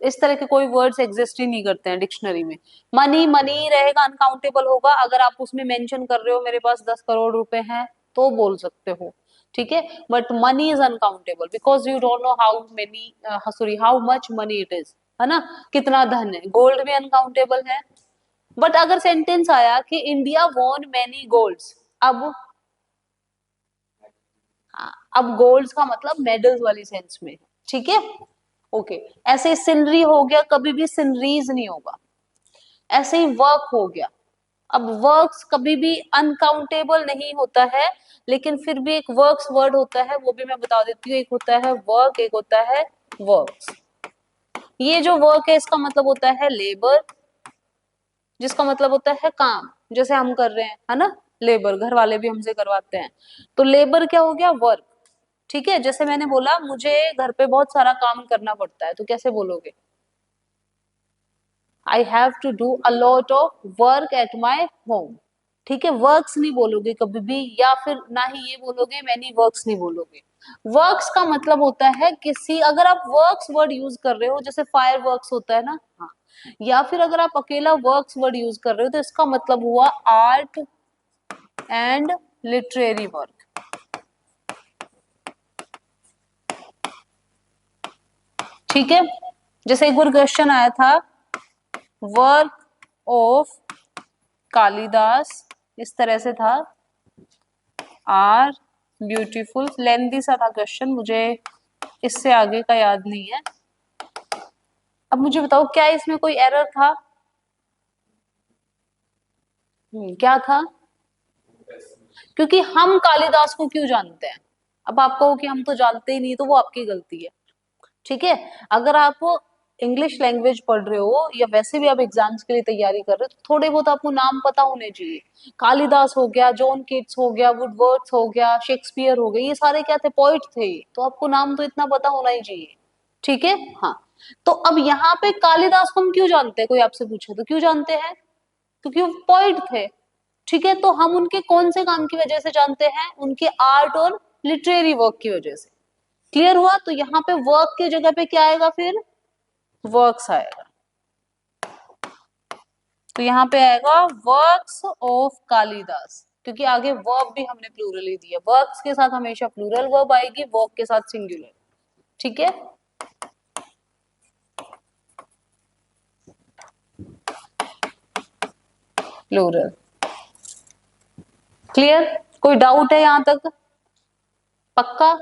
इस तरह के कोई वर्ड्स एग्जिस्ट ही नहीं करते हैं डिक्शनरी में। मनी मनी रहेगा, अनकाउंटेबल होगा। अगर आप उसमें मेंशन कर रहे हो मेरे पास 10 करोड़ रुपए हैं तो बोल सकते हो, ठीक है, but money is uncountable because you don't know how many, sorry how much money it is, है ना, कितना धन है। गोल्ड भी अनकाउंटेबल है। बट अगर सेंटेंस आया कि इंडिया वॉन मैनी गोल्ड्स, अब हाँ, अब गोल्ड्स का मतलब मेडल्स वाली सेंस में, ठीक है। ओके, ऐसे सिनरी हो गया, कभी भी सिनरीज नहीं होगा। ऐसे ही वर्क हो गया। अब वर्क्स कभी भी अनकाउंटेबल नहीं होता है, लेकिन फिर भी एक वर्क्स वर्ड होता है, वो भी मैं बता देती हूँ। एक होता है वर्क, एक होता है वर्क्स। ये जो वर्क है इसका मतलब होता है लेबर, जिसका मतलब होता है काम, जैसे हम कर रहे हैं, है ना, लेबर, घर वाले भी हमसे करवाते हैं। तो लेबर क्या हो गया? वर्क, ठीक है, जैसे मैंने बोला मुझे घर पे बहुत सारा काम करना पड़ता है, तो कैसे बोलोगे? I have to do a lot of work at my home. ठीक है, वर्क्स नहीं बोलोगे कभी भी, या फिर ना ही ये बोलोगे, मैनी वर्क्स नहीं बोलोगे। वर्क्स का मतलब होता है किसी, अगर आप वर्क्स वर्ड यूज कर रहे हो, जैसे फायर वर्क्स होता है ना, हाँ, या फिर अगर आप अकेला वर्क्स वर्ड यूज कर रहे हो तो इसका मतलब हुआ आर्ट एंड लिटरेरी वर्क। ठीक है, जैसे एक बार क्वेश्चन आया था, वर्क ऑफ कालिदास, इस तरह से था, आर ब्यूटीफुल, लेंथी सा था क्वेश्चन, मुझे इससे आगे का याद नहीं है। अब मुझे बताओ क्या इसमें कोई एरर था? क्या था? क्योंकि हम कालिदास को क्यों जानते हैं? अब आप कहो कि हम तो जानते ही नहीं, तो वो आपकी गलती है। ठीक है, अगर आप इंग्लिश लैंग्वेज पढ़ रहे हो या वैसे भी आप एग्जाम्स के लिए तैयारी कर रहे हो, तो थोड़े बहुत आपको नाम पता होने चाहिए। कालिदास हो गया, जॉन कीट्स हो गया, वुडवर्ड्स हो गया, शेक्सपियर हो गए, ये सारे क्या थे? पोइट थे, तो आपको नाम तो इतना पता होना ही चाहिए। ठीक है, हाँ। तो अब यहाँ पे कालिदास को हम क्यों जानते हैं? कोई आपसे पूछे तो क्यों जानते हैं? क्योंकि वो पोइट थे। ठीक है, तो हम उनके कौन से काम की वजह से जानते हैं? उनके आर्ट और लिटरेरी वर्क की वजह से। क्लियर हुआ? तो यहाँ पे वर्क की जगह पे क्या आएगा फिर? वर्क्स आएगा। तो यहाँ पे आएगा वर्क्स ऑफ कालिदास, क्योंकि आगे वर्ब भी हमने प्लूरल ही दिया। वर्क्स के साथ हमेशा प्लूरल वर्ब आएगी, वर्क के साथ सिंगुलर। ठीक है, प्लूरल। क्लियर? कोई डाउट है यहां तक? पक्का?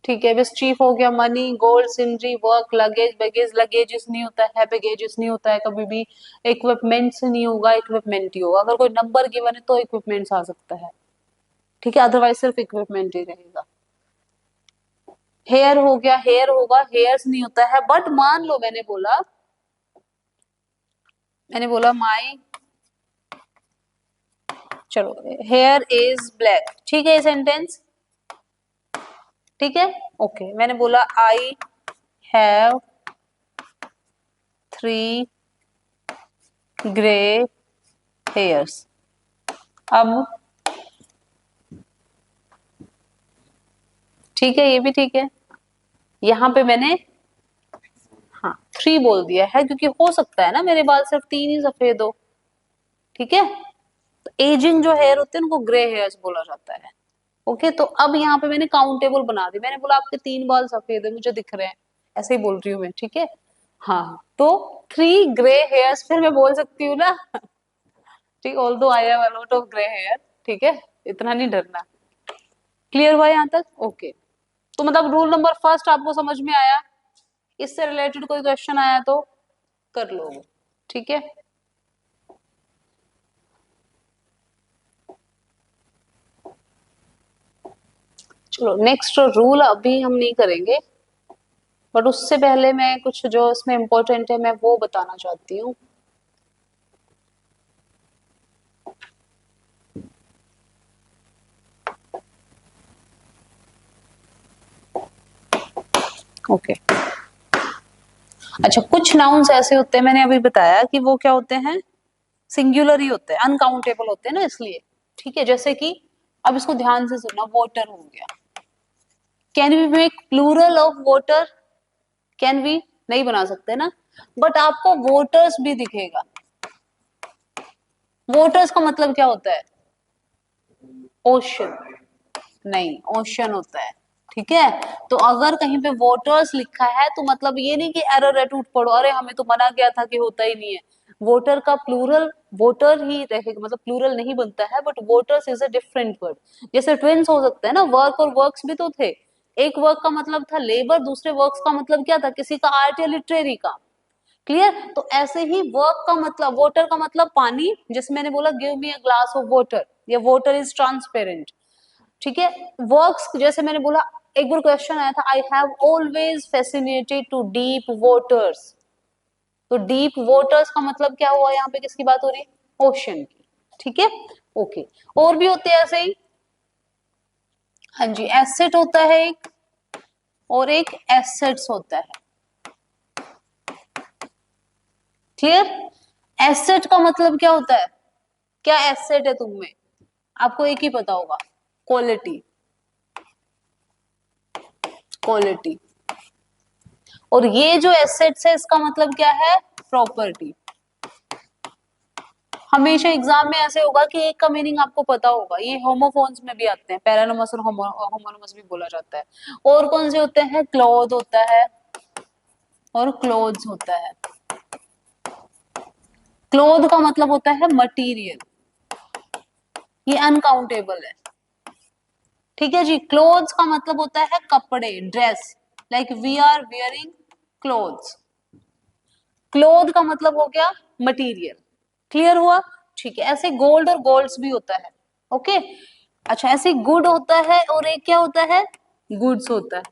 ठीक है, मिसचीफ हो गया, money, gold, Sindri, work, luggage, baggage, luggages नहीं होता है, बैगेजेस नहीं होता है कभी भी। इक्विपमेंट्स नहीं होगा, इक्विपमेंट ही होगा। अगर कोई नंबर गिवन है तो इक्विपमेंट्स आ सकता है। ठीक है, अदरवाइज सिर्फ इक्विपमेंट ही रहेगा। हेयर हो गया, हेयर होगा, हेयर्स नहीं होता है। बट मान लो मैंने बोला माई, चलो, हेयर इज ब्लैक, ठीक है ये सेंटेंस? ठीक है, ओके। मैंने बोला आई हैव 3 ग्रे हेयर्स। अब ठीक है, ये भी ठीक है। यहाँ पे मैंने, हाँ, 3 बोल दिया है, क्योंकि हो सकता है ना मेरे बाल सिर्फ 3 ही सफेद हो। ठीक है, तो एजिंग जो हेयर होते हैं उनको ग्रे हेयर्स बोला जाता है। ओके, तो अब यहाँ पे मैंने काउंटेबल बना दी। मैंने बोला आपके 3 बाल सफेद है, मुझे दिख रहे हैं, ऐसे ही बोल रही हूँ मैं। ठीक है, हाँ, तो 3 ग्रे हेयर्स फिर मैं बोल सकती हूँ ना। ठीक, although I have a lot of grey hair. ठीक है, इतना नहीं डरना। क्लियर हुआ यहाँ तक? ओके। तो मतलब रूल नंबर फर्स्ट आपको समझ में आया? इससे रिलेटेड कोई क्वेश्चन आया तो कर लो। ठीक है, चलो नेक्स्ट रूल अभी हम नहीं करेंगे, बट उससे पहले मैं कुछ जो इसमें इम्पोर्टेंट है मैं वो बताना चाहती हूँ। ओके, अच्छा, कुछ नाउन्स ऐसे होते हैं, मैंने अभी बताया कि वो क्या होते हैं? सिंगुलर ही होते हैं, अनकाउंटेबल होते हैं ना, इसलिए। ठीक है, जैसे कि अब इसको ध्यान से सुनना, वाटर हो गया। Can we make plural of water? Can we? नहीं बना सकते ना, बट आपको वोटर्स भी दिखेगा। वोटर्स का मतलब क्या होता है? ओशन। नहीं, ओशन होता है। ठीक है, तो अगर कहीं पे वोटर्स लिखा है तो मतलब ये नहीं कि एरर है, टूट पड़ो, अरे हमें तो मना गया था कि होता ही नहीं है। वोटर का प्लूरल वोटर ही रहेगा, मतलब प्लूरल नहीं बनता है, but voters is a different word. जैसे ट्विंस हो सकते हैं ना, वर्क और वर्क्स भी तो थे। एक वर्क का मतलब था लेबर, दूसरे वर्क्स का मतलब क्या था? किसी का आर्ट या लिटरेरी का। क्लियर? तो ऐसे ही वर्क का मतलब, वाटर का मतलब पानी, जैसे मैंने बोला give me a glass of water, या वाटर इज ट्रांसपेरेंट। ठीक है, वर्क्स जैसे मैंने बोला, एक बार क्वेश्चन आया था, I have always fascinated to deep waters. तो डीप वाटर्स का मतलब क्या हुआ? यहाँ पे किसकी बात हो रही है? ओशन की। ठीक है, ओके। और भी होते हैं ऐसे ही, हाँ जी, एसेट होता है एक, और एक एसेट्स होता है। क्लियर? एसेट का मतलब क्या होता है? क्या एसेट है तुम में? आपको एक ही पता होगा, क्वालिटी। क्वालिटी। और ये जो एसेट्स है इसका मतलब क्या है? प्रॉपर्टी। हमेशा एग्जाम में ऐसे होगा कि एक का मीनिंग आपको पता होगा, ये होमोफोन्स में भी आते हैं, पैरानोमस और होमोनोमस भी बोला जाता है। और कौन से होते हैं? क्लॉथ होता है और क्लोथ्स होता है। क्लोथ का मतलब होता है मटेरियल, ये अनकाउंटेबल है। ठीक है जी। क्लोथ्स का मतलब होता है कपड़े, dress, like we are wearing clothes. Cloth का मतलब हो गया मटेरियल। क्लियर हुआ? ठीक है। ऐसे गोल्ड और गोल्ड्स भी होता है। ओके। अच्छा, ऐसे गुड होता है और एक क्या होता है? गुड्स होता है।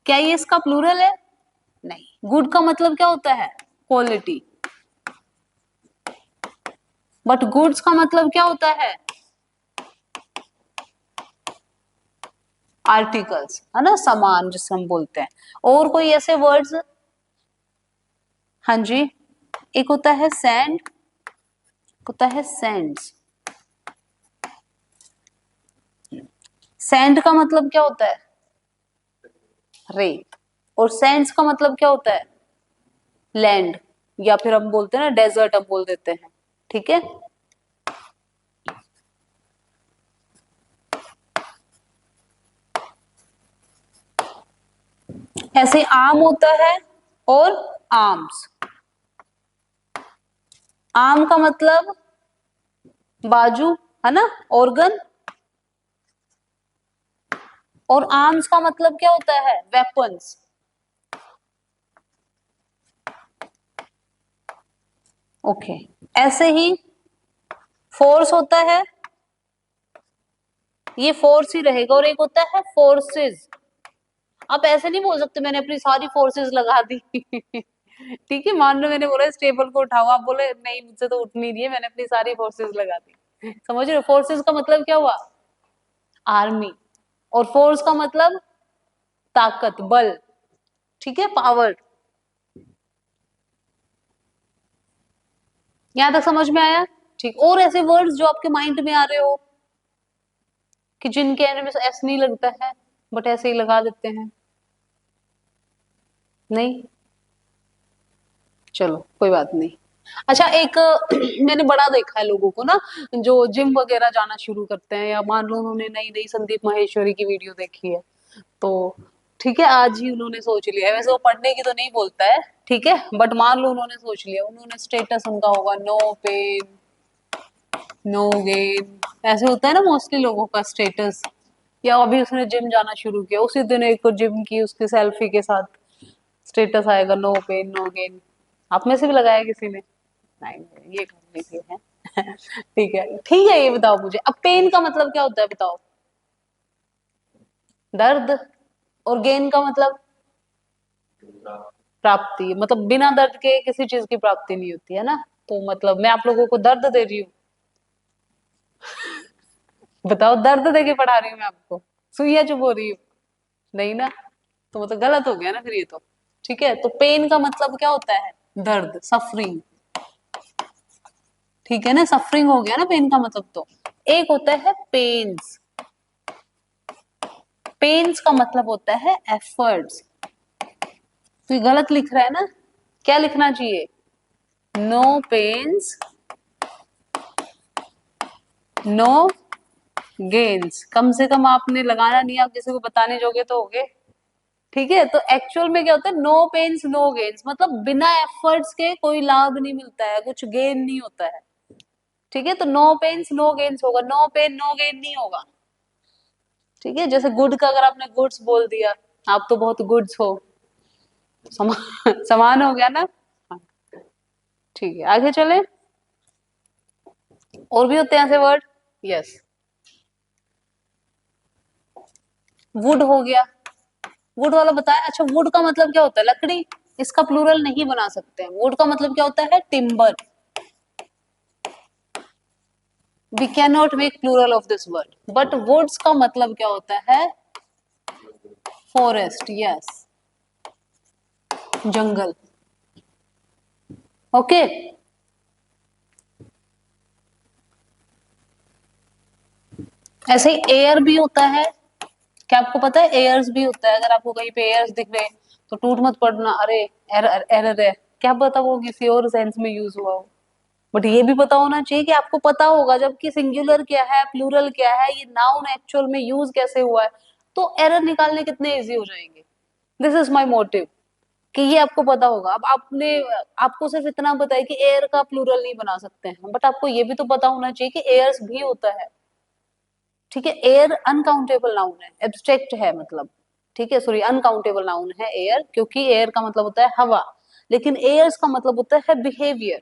क्या ये इसका प्लूरल है? नहीं। गुड का मतलब क्या होता है? क्वालिटी। बट गुड्स का मतलब क्या होता है? आर्टिकल्स, है ना, सामान जिसे हम बोलते हैं। और कोई ऐसे वर्ड्स? हाँ जी। एक होता है सैंड, होता है सैंड्स। सैंड का मतलब क्या होता है? रेत। और सैंड्स का मतलब क्या होता है? लैंड, या फिर हम बोलते हैं ना डेजर्ट, हम बोल देते हैं। ठीक है। ऐसे आम होता है और आर्म्स। आर्म का मतलब बाजू, है ना, ऑर्गन। और आर्म्स का मतलब क्या होता है? वेपन्स। ओके। ऐसे ही फोर्स होता है, ये फोर्स ही रहेगा। और एक होता है फोर्सेस। आप ऐसे नहीं बोल सकते मैंने अपनी सारी फोर्सेस लगा दी। ठीक है, मान लो मैंने बोला इस टेबल को उठाओ, आप बोले नहीं मुझसे तो उठ नहीं रही है, मैंने अपनी सारी फोर्सेस लगा दी। समझ रहे हो? फोर्सेस का मतलब क्या हुआ? आर्मी। और फोर्स का मतलब ताकत, बल। ठीक है, पावर। यहां तक समझ में आया? ठीक। और ऐसे वर्ड्स जो आपके माइंड में आ रहे हो कि जिनके एंड में एस नहीं लगता है, बट ऐसे ही लगा देते हैं? नहीं? चलो कोई बात नहीं। अच्छा, एक मैंने बड़ा देखा है लोगों को ना, जो जिम वगैरह जाना शुरू करते हैं, या मान लो उन्होंने नई नई संदीप माहेश्वरी की वीडियो देखी है, तो ठीक है, आज ही उन्होंने सोच लिया है, वैसे वो पढ़ने की तो नहीं बोलता है, ठीक है, बट मान लो उन्होंने सोच लिया, उन्होंने स्टेटस उनका होगा नो पेन नो गेन, ऐसे होता है ना मोस्टली लोगों का स्टेटस। या अभी उसने जिम जाना शुरू किया, उसी दिन एक जिम की उसकी सेल्फी के साथ स्टेटस आएगा नो पेन नो गेन। आप में से भी लगाया किसी ने? नहीं नहीं, ये कर लीजिए है। ठीक है, ठीक है। ये बताओ मुझे, अब पेन का मतलब क्या होता है बताओ? दर्द। और गेन का मतलब? प्राप्ति। मतलब बिना दर्द के किसी चीज की प्राप्ति नहीं होती, है ना? तो मतलब मैं आप लोगों को दर्द दे रही हूँ? बताओ, दर्द दे के पढ़ा रही हूँ मैं आपको? सुइया चुभ हो रही हूँ? नहीं ना? तो मतलब गलत हो गया ना फिर ये तो। ठीक है, तो पेन का मतलब क्या होता है? दर्द, सफरिंग। ठीक है ना, सफरिंग हो गया ना पेन का मतलब तो। एक होता है पेन्स। पेन्स का मतलब होता है एफर्ट्स। तो ये गलत लिख रहा है ना, क्या लिखना चाहिए? No pains no gains. कम से कम आपने लगाना नहीं, आप किसी को बताने जोगे तो होगे। ठीक है, तो एक्चुअल में क्या होता है? नो पेन्स नो गेन्स, मतलब बिना एफर्ट्स के कोई लाभ नहीं मिलता है, कुछ गेन नहीं होता है। ठीक है, तो नो पेन्स नो गेन्स होगा, नो पेन नो गेन नहीं होगा। ठीक है, जैसे गुड का अगर आपने गुड्स बोल दिया, आप तो बहुत गुड्स हो, समान हो गया ना? हाँ, ठीक है, आगे चले। और भी होते हैं ऐसे वर्ड। यस। वुड हो गया, वुड वाला बताया। अच्छा, वुड का मतलब क्या होता है? लकड़ी। इसका प्लूरल नहीं बना सकते हैं। वुड का मतलब क्या होता है? Timber. We can not make plural of this word, but woods का मतलब क्या होता है? फॉरेस्ट, यस, जंगल। ओके, ऐसे ही एयर भी होता है। क्या आपको पता है एयर्स भी होता है? अगर आपको कहीं पे एयर्स दिख रहे हैं तो टूट मत पड़ना, अरे एरर एरर है, क्या पता वो किसी और सेंस में यूज हुआ हो। बट ये भी पता होना चाहिए कि आपको पता होगा जब कि सिंगुलर क्या है, प्लूरल क्या है, ये नाउन एक्चुअल में यूज कैसे हुआ है, तो एरर निकालने कितने इजी हो जाएंगे। दिस इज माई मोटिव, कि ये आपको पता होगा। अब आपने, आपको सिर्फ इतना पता है कि एयर का प्लूरल नहीं बना सकते हैं, बट आपको ये भी तो पता होना चाहिए कि एयर्स भी होता है। ठीक है, एयर अनकाउंटेबल नाउन है, एब्स्ट्रैक्ट है मतलब। ठीक है, सॉरी, अनकाउंटेबल नाउन है एयर, क्योंकि एयर का मतलब होता है हवा, लेकिन एयर्स का मतलब होता है behaviour.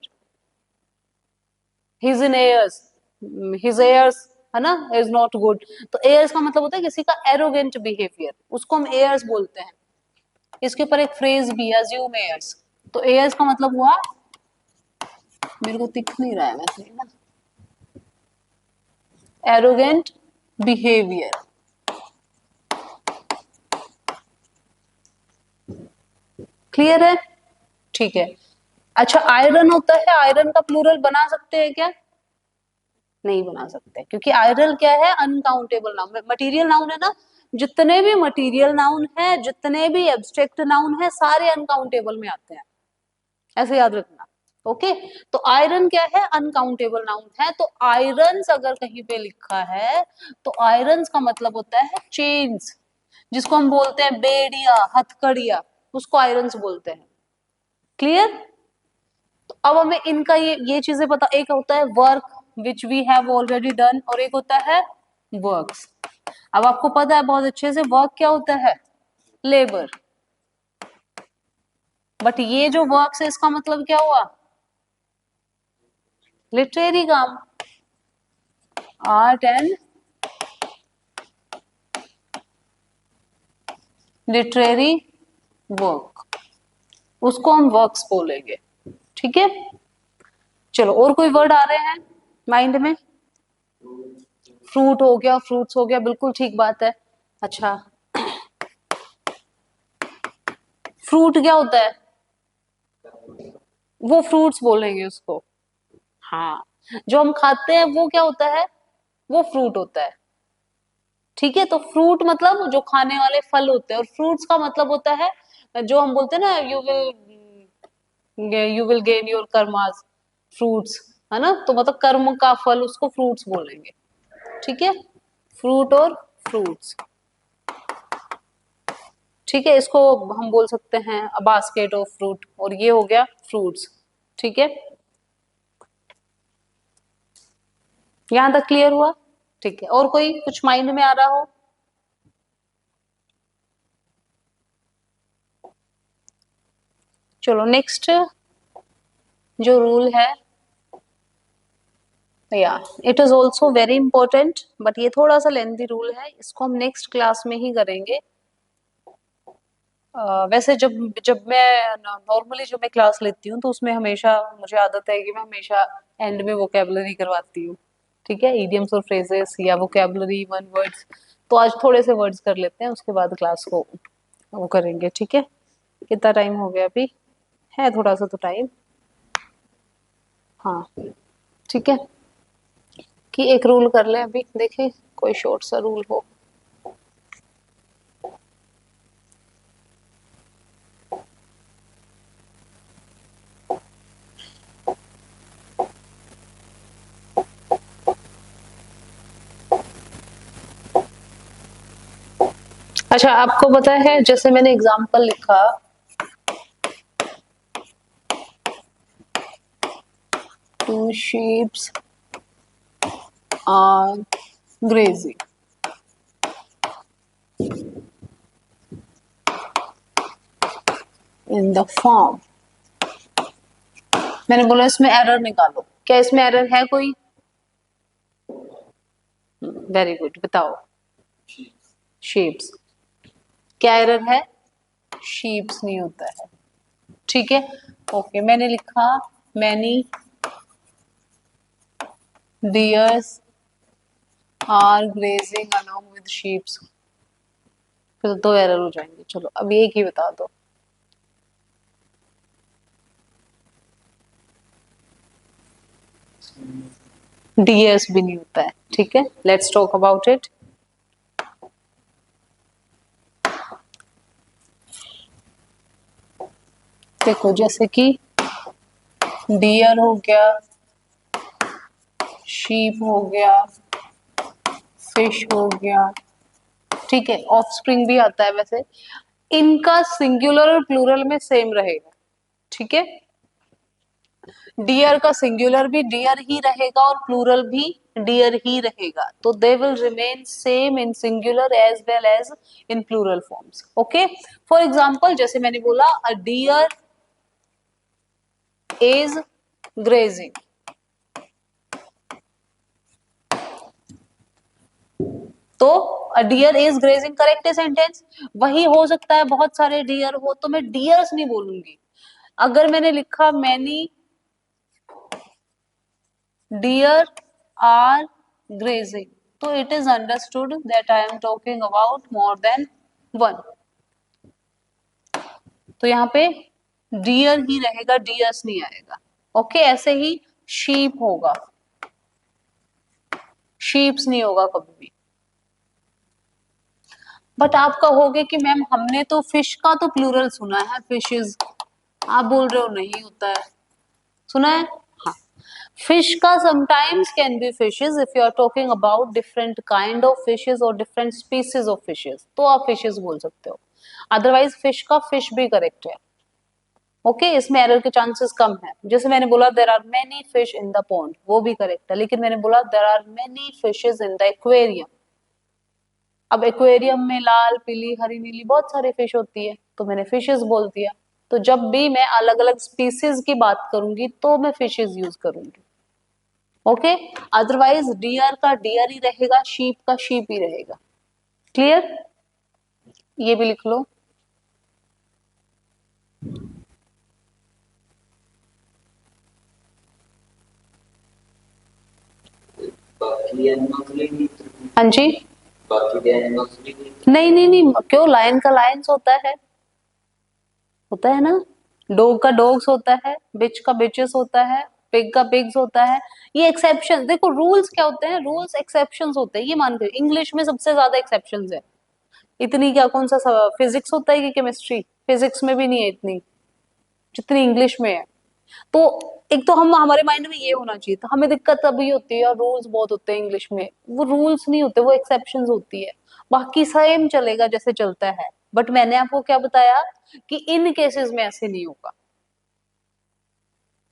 His in airs, his airs, है ना, इज नॉट गुड। तो एयर्स का मतलब होता है किसी का एरोगेंट बिहेवियर, उसको हम एयर्स बोलते हैं। इसके ऊपर एक फ्रेज भी है, अज्यूम एयर्स। तो एयर्स का मतलब हुआ, मेरे को दिख नहीं रहा है वैसे ना, एरोगेंट बिहेवियर। क्लियर है? ठीक है। अच्छा, आयरन होता है, आयरन का प्लूरल बना सकते हैं क्या? नहीं बना सकते, क्योंकि आयरन क्या है? अनकाउंटेबल नाउन, मटेरियल नाउन है ना। जितने भी मटेरियल नाउन है, जितने भी एब्स्ट्रैक्ट नाउन है, सारे अनकाउंटेबल में आते हैं, ऐसे याद रखना। ओके, तो आयरन क्या है? अनकाउंटेबल नाउन है। तो आयरन्स अगर कहीं पे लिखा है, तो आयरन्स का मतलब होता है चेन्स, जिसको हम बोलते हैं बेड़िया, हथकड़िया, उसको आयरन्स बोलते हैं। क्लियर? तो अब हमें इनका ये चीजें पता, एक होता है work which we have already done, और एक होता है वर्क्स। अब आपको पता है बहुत अच्छे से वर्क क्या होता है? लेबर। बट ये जो वर्क्स है, इसका मतलब क्या हुआ? लिटरेरी काम, आर्ट एंड लिटरेरी वर्क, उसको हम वर्क्स बोलेंगे। ठीक है, चलो और कोई वर्ड आ रहे हैं माइंड में? फ्रूट हो गया, फ्रूट्स हो गया, बिल्कुल ठीक बात है। अच्छा, फ्रूट क्या होता है? वो फ्रूट्स बोलेंगे उसको। हाँ, जो हम खाते हैं वो क्या होता है? वो फ्रूट होता है। ठीक है, तो फ्रूट मतलब जो खाने वाले फल होते हैं, और फ्रूट्स का मतलब होता है जो हम बोलते हैं ना, you will gain your karmas, fruits, है ना, तो मतलब कर्म का फल, उसको फ्रूट्स बोलेंगे। ठीक है, फ्रूट और फ्रूट्स। ठीक है, इसको हम बोल सकते हैं बास्केट ऑफ फ्रूट, और ये हो गया फ्रूट्स। ठीक है, यहां तक क्लियर हुआ? ठीक है, और कोई कुछ माइंड में आ रहा हो? चलो नेक्स्ट जो रूल है, या it is also very important, but ये थोड़ा सा लेंथी रूल है, इसको हम नेक्स्ट क्लास में ही करेंगे। वैसे जब जब मैं नॉर्मली जब मैं क्लास लेती हूँ, तो उसमें हमेशा मुझे आदत है कि मैं हमेशा एंड में वोकेबलरी करवाती हूँ। ठीक है, इडियम्स और फ्रेजेस या वोकेबलरी, वन वर्ड्स। तो आज थोड़े से वर्ड्स कर लेते हैं, उसके बाद क्लास को वो करेंगे। ठीक है, कितना टाइम हो गया अभी? है थोड़ा सा तो टाइम। हाँ, ठीक है, कि एक रूल कर ले अभी, देखे कोई शॉर्ट सा रूल हो। अच्छा, आपको पता है जैसे मैंने एग्जाम्पल लिखा, two sheeps are grazing in the farm, मैंने बोला इसमें एरर निकालो, क्या इसमें एरर है कोई? वेरी गुड, बताओ। शीप्स, क्या एरर है? शीप्स नहीं होता है। ठीक है, ओके, मैंने लिखा many deers are grazing along with sheeps. फिर तो दो एरर हो जाएंगे, चलो अब एक ही बता दो। डियर्स भी नहीं होता है, ठीक है, लेट्स टॉक अबाउट इट। देखो जैसे कि डियर हो गया, शीप हो गया, फिश हो गया, ठीक है, ऑफस्प्रिंग भी आता है वैसे, इनका सिंगुलर और प्लूरल में सेम रहेगा, ठीक है। डियर का सिंगुलर भी डियर ही रहेगा और प्लूरल भी डियर ही रहेगा, तो they will remain same in singular as well as in plural forms. Okay, for example जैसे मैंने बोला अ डियर इज ग्रेजिंग, तो a deer is grazing correct है सेंटेंस। वही हो सकता है बहुत सारे डियर हो, तो मैं डियर्स नहीं बोलूंगी। अगर मैंने लिखा मैनी डियर आर ग्रेजिंग, तो it is understood that I am talking about more than one. तो यहाँ पे डियर ही रहेगा, डियर्स नहीं आएगा। ओके, ऐसे ही शीप होगा, शीप्स नहीं होगा कभी भी। बट आप कहोगे कि मैम हमने तो फिश का तो प्लूरल सुना है, फिशेस, आप बोल रहे हो नहीं होता है, सुना है? हाँ, फिश का sometimes can be fishes if you are talking about different kind of fishes और डिफरेंट स्पीसीज ऑफ फिशेस, तो आप फिशेस बोल सकते हो। अदरवाइज फिश का फिश भी करेक्ट है। ओके, इसमें एरर के चांसेस कम है। जैसे मैंने बोला there are many fish in the pond, वो भी करेक्ट है, लेकिन मैंने बोला there are many fishes in the aquarium. अब एक्वेरियम में लाल पीली हरी नीली बहुत सारी फिश होती है, तो मैंने फिशेस बोल दिया। तो जब भी मैं अलग अलग स्पीसीज की बात करूंगी तो मैं फिशेस यूज करूंगी। ओके, अदरवाइज डियर का डियर ही रहेगा, शीप का शीप ही रहेगा। क्लियर? ये भी लिख लो। बाकी एनिमल्स भी हाँ जी, बाकी के एनिमल्स भी नहीं नहीं नहीं, क्यों, लायन का लायंस होता है ना, डॉग का डॉग्स होता है, बिच का बिचेस होता है, पिग का पिग्स होता है। ये एक्सेप्शन, देखो रूल्स क्या होते हैं, रूल्स एक्सेप्शंस होते हैं, ये मान के इंग्लिश में सबसे ज्यादा एक्सेप्शंस है। इतनी क्या, कौन सा फिजिक्स होता है कि केमिस्ट्री, फिजिक्स में भी नहीं है इतनी जितनी इंग्लिश में है। तो एक तो हम हमारे माइंड में ये होना चाहिए, तो हमें दिक्कत तभी होती है यार, रूल्स बहुत होते हैं इंग्लिश में, वो रूल्स नहीं होते, वो एक्सेप्शंस होती है। बाकी सेम चलेगा जैसे चलता है, बट मैंने आपको क्या बताया कि इन केसेस में ऐसे नहीं होगा।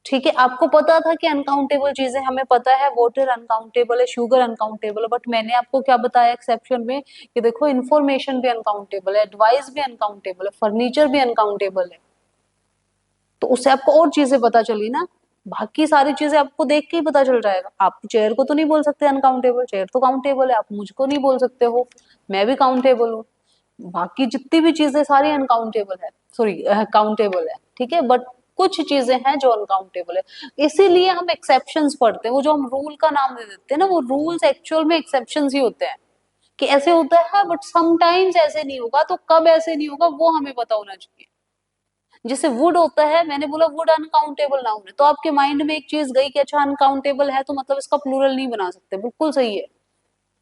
ठीक है, आपको पता था कि अनकाउंटेबल चीजें, हमें पता है वाटर अनकाउंटेबल है, शुगर अनकाउंटेबल है, बट मैंने आपको क्या बताया एक्सेप्शन में कि देखो इंफॉर्मेशन भी अनकाउंटेबल है, एडवाइस भी अनकाउंटेबल है, फर्नीचर भी अनकाउंटेबल है। तो उससे आपको और चीजें पता चली ना, बाकी सारी चीजें आपको देख के ही पता चल जाएगा। आप चेयर को तो नहीं बोल सकते अनकाउंटेबल, चेयर तो काउंटेबल है, आप मुझको नहीं बोल सकते हो, मैं भी काउंटेबल हूँ। बाकी जितनी भी चीजें सारी अनकाउंटेबल है, सॉरी काउंटेबल है, ठीक है, बट कुछ चीजें हैं जो अनकाउंटेबल है। इसीलिए हम एक्सेप्शंस पढ़ते हैं, वो जो हम रूल का नाम दे देते हैं ना, वो रूल्स एक्चुअल में एक्सेप्शंस ही होते हैं, कि ऐसे होता है बट समटाइम्स ऐसे नहीं होगा, तो कब ऐसे नहीं होगा वो हमें पता होना चाहिए। जैसे वुड होता है, मैंने बोला वुड अनकाउंटेबल नाउन है, तो आपके माइंड में एक चीज गई कि अच्छा अनकाउंटेबल है तो मतलब इसका प्लूरल नहीं बना सकते, बिल्कुल सही है,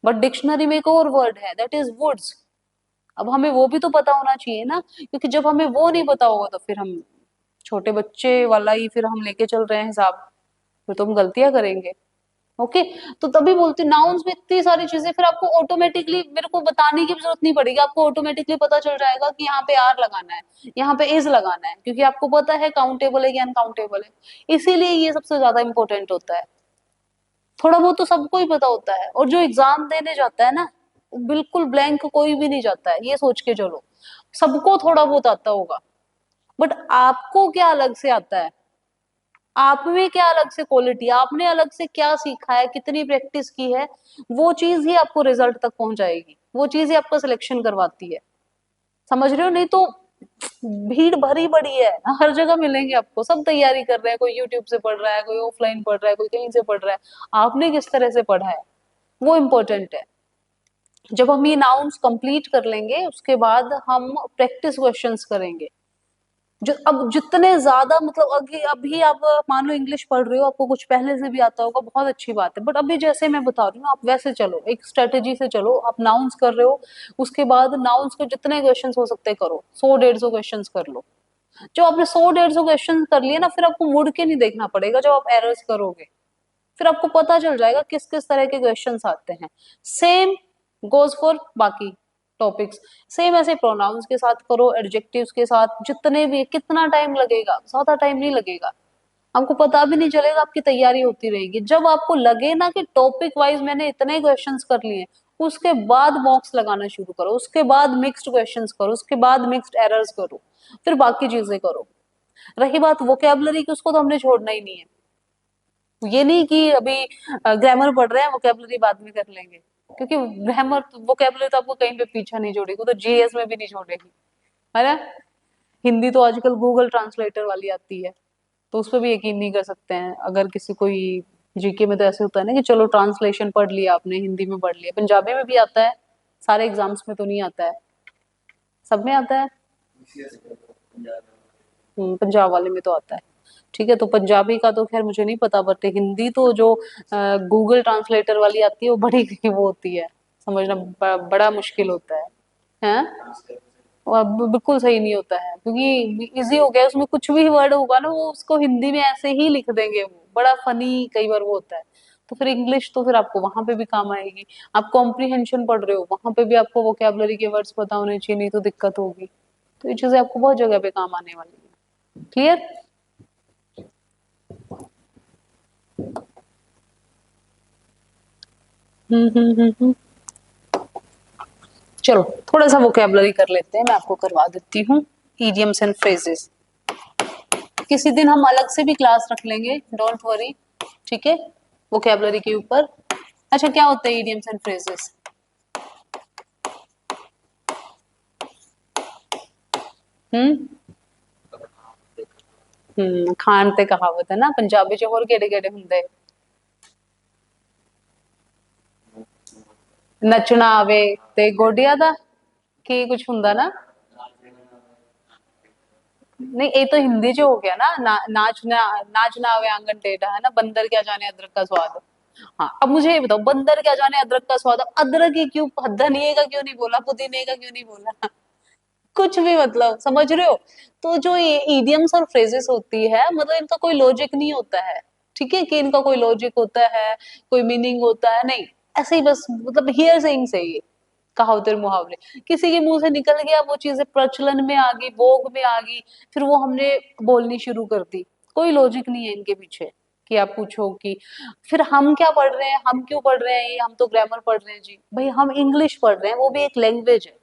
बट डिक्शनरी में एक और वर्ड है दैट इज वुड्स। अब हमें वो भी तो पता होना चाहिए ना, क्योंकि जब हमें वो नहीं पता होगा तो फिर हम छोटे बच्चे वाला ही फिर हम लेके चल रहे हैं हिसाब, फिर तो हम गलतियां करेंगे। ओके, तो तभी बोलती नाउन्स में इतनी सारी चीजें, फिर आपको ऑटोमेटिकली, मेरे को बताने की भी जरूरत नहीं पड़ेगी, आपको ऑटोमेटिकली पता चल जाएगा कि यहाँ पे आर लगाना है, यहाँ पे इज लगाना है, क्योंकि आपको पता है काउंटेबल है कि अनकाउंटेबल है। इसीलिए ये सबसे ज्यादा इंपॉर्टेंट होता है। थोड़ा बहुत तो सबको ही पता होता है, और जो एग्जाम देने जाता है ना, बिल्कुल ब्लैंक कोई भी नहीं जाता है, ये सोच के चलो, सबको थोड़ा बहुत आता होगा। बट आपको क्या अलग से आता है, आप में क्या अलग से क्वालिटी, आपने अलग से क्या सीखा है, कितनी प्रैक्टिस की है, वो चीज ही आपको रिजल्ट तक पहुंचाएगी, वो चीज ही आपका सिलेक्शन करवाती है। समझ रहे हो? नहीं तो भीड़ भरी पड़ी है, हर जगह मिलेंगे आपको, सब तैयारी कर रहे हैं, कोई यूट्यूब से पढ़ रहा है, कोई ऑफलाइन पढ़ रहा है, कोई कहीं से पढ़ रहा है। आपने किस तरह से पढ़ा है वो इम्पोर्टेंट है। जब हम ये नाउन्स कंप्लीट कर लेंगे उसके बाद हम प्रैक्टिस क्वेश्चंस करेंगे। जो अब जितने ज्यादा मतलब अभी अभी आप मान लो इंग्लिश पढ़ रहे हो, आपको कुछ पहले से भी आता होगा, बहुत अच्छी बात है, बट अभी जैसे मैं बता रही हूँ आप वैसे चलो, एक स्ट्रेटेजी से चलो। आप नाउन्स कर रहे हो, उसके बाद नाउन्स के जितने क्वेश्चन हो सकते हैं करो, 100-150 क्वेश्चन कर लो। जब आपने 100-150 क्वेश्चन कर लिए ना, फिर आपको मुड़ के नहीं देखना पड़ेगा जब आप एरर्स करोगे। फिर आपको पता चल जाएगा किस किस तरह के क्वेश्चंस आते हैं। सेम गोज फॉर बाकी टॉपिक्स। सेम ऐसे प्रोनाउंस के साथ करो, एडजेक्टिव्स के साथ, जितने भी। कितना टाइम लगेगा? ज्यादा टाइम नहीं लगेगा, आपको पता भी नहीं चलेगा, आपकी तैयारी होती रहेगी। जब आपको लगे ना कि टॉपिक वाइज मैंने इतने क्वेश्चंस कर लिए, उसके बाद मॉक्स लगाना शुरू करो, उसके बाद मिक्स्ड क्वेश्चंस करो, उसके बाद मिक्स्ड एरर्स करो, फिर बाकी चीजें करो। रही बात वोकेबलरी की, उसको तो हमने छोड़ना ही नहीं है। ये नहीं कि अभी ग्रामर पढ़ रहे हैं, वोकेबलरी बाद में कर लेंगे, क्योंकि ग्रामर वोकेबलरी तो आपको कहीं पे पीछा नहीं छोड़ेगी, वो तो जीएस में भी नहीं छोड़ेगी, है ना। हिंदी तो आजकल गूगल ट्रांसलेटर वाली आती है, तो उस पर भी यकीन नहीं कर सकते हैं। अगर किसी कोई जीके में तो ऐसे होता है ना कि चलो ट्रांसलेशन पढ़ लिया आपने, हिंदी में पढ़ लिया, पंजाबी में भी आता है, सारे एग्जाम्स में तो नहीं आता है, सब में आता है। पंजाब वाले में तो आता है। ठीक है, तो पंजाबी का तो खैर मुझे नहीं पता, बट हिंदी तो जो गूगल ट्रांसलेटर वाली आती है वो बड़ी वो होती है, समझना बड़ा मुश्किल होता है। हैं? और बिल्कुल सही नहीं होता है, क्योंकि इजी हो गया, उसमें कुछ भी वर्ड होगा ना वो उसको हिंदी में ऐसे ही लिख देंगे, वो बड़ा फनी कई बार वो होता है। तो फिर इंग्लिश तो फिर आपको वहां पे भी काम आएगी। आप कॉम्प्रिहेंशन पढ़ रहे हो, वहां पे भी आपको वोकेबलरी के वर्ड्स पता होने चाहिए, नहीं तो दिक्कत होगी। तो ये चीजें आपको बहुत जगह पे काम आने वाली है। क्लियर? हम्म। चलो थोड़ा सा वोकेबलरी कर लेते हैं, मैं आपको करवा देती हूँ। इडियम्स एंड फ्रेजेस किसी दिन हम अलग से भी क्लास रख लेंगे, डोंट वरी। ठीक है, वोकेबलरी के ऊपर। अच्छा, क्या होता है इडियम्स एंड फ्रेजेस? हम्म खान ते कहावत है ना, पंजाबी च होर केड़े केड़े हुंदे? नचना आवे ते गोडिया दा की कुछ हुंदा ना। नहीं, ये तो हिंदी जो हो गया ना, नाच ना आवे आंगन टेढ़ा, है ना, बंदर क्या जाने अदरक का स्वाद। हाँ, अब मुझे ये बताओ, बंदर क्या जाने अदरक का स्वाद, अब अदरक ही क्यों, धनिए का क्यों नहीं बोला, पुदीने का क्यों नहीं बोला? कुछ भी, मतलब समझ रहे हो। तो जो ये इडियम्स और फ्रेजेस होती है, मतलब इनका कोई लॉजिक नहीं होता है। ठीक है, कि इनका कोई लॉजिक होता है, कोई मीनिंग होता है, नहीं। ऐसे ही बस, मतलब हियर सेइंग से ही कहावते मुहावरे, किसी के मुंह से निकल गया, वो चीजें प्रचलन में आ गई, भोग में आ गई, फिर वो हमने बोलनी शुरू कर दी। कोई लॉजिक नहीं है इनके पीछे कि आप पूछो कि फिर हम क्या पढ़ रहे हैं, हम क्यों पढ़ रहे हैं ये, हम तो ग्रामर पढ़ रहे हैं जी। भाई हम इंग्लिश पढ़ रहे हैं, वो भी एक लैंग्वेज है।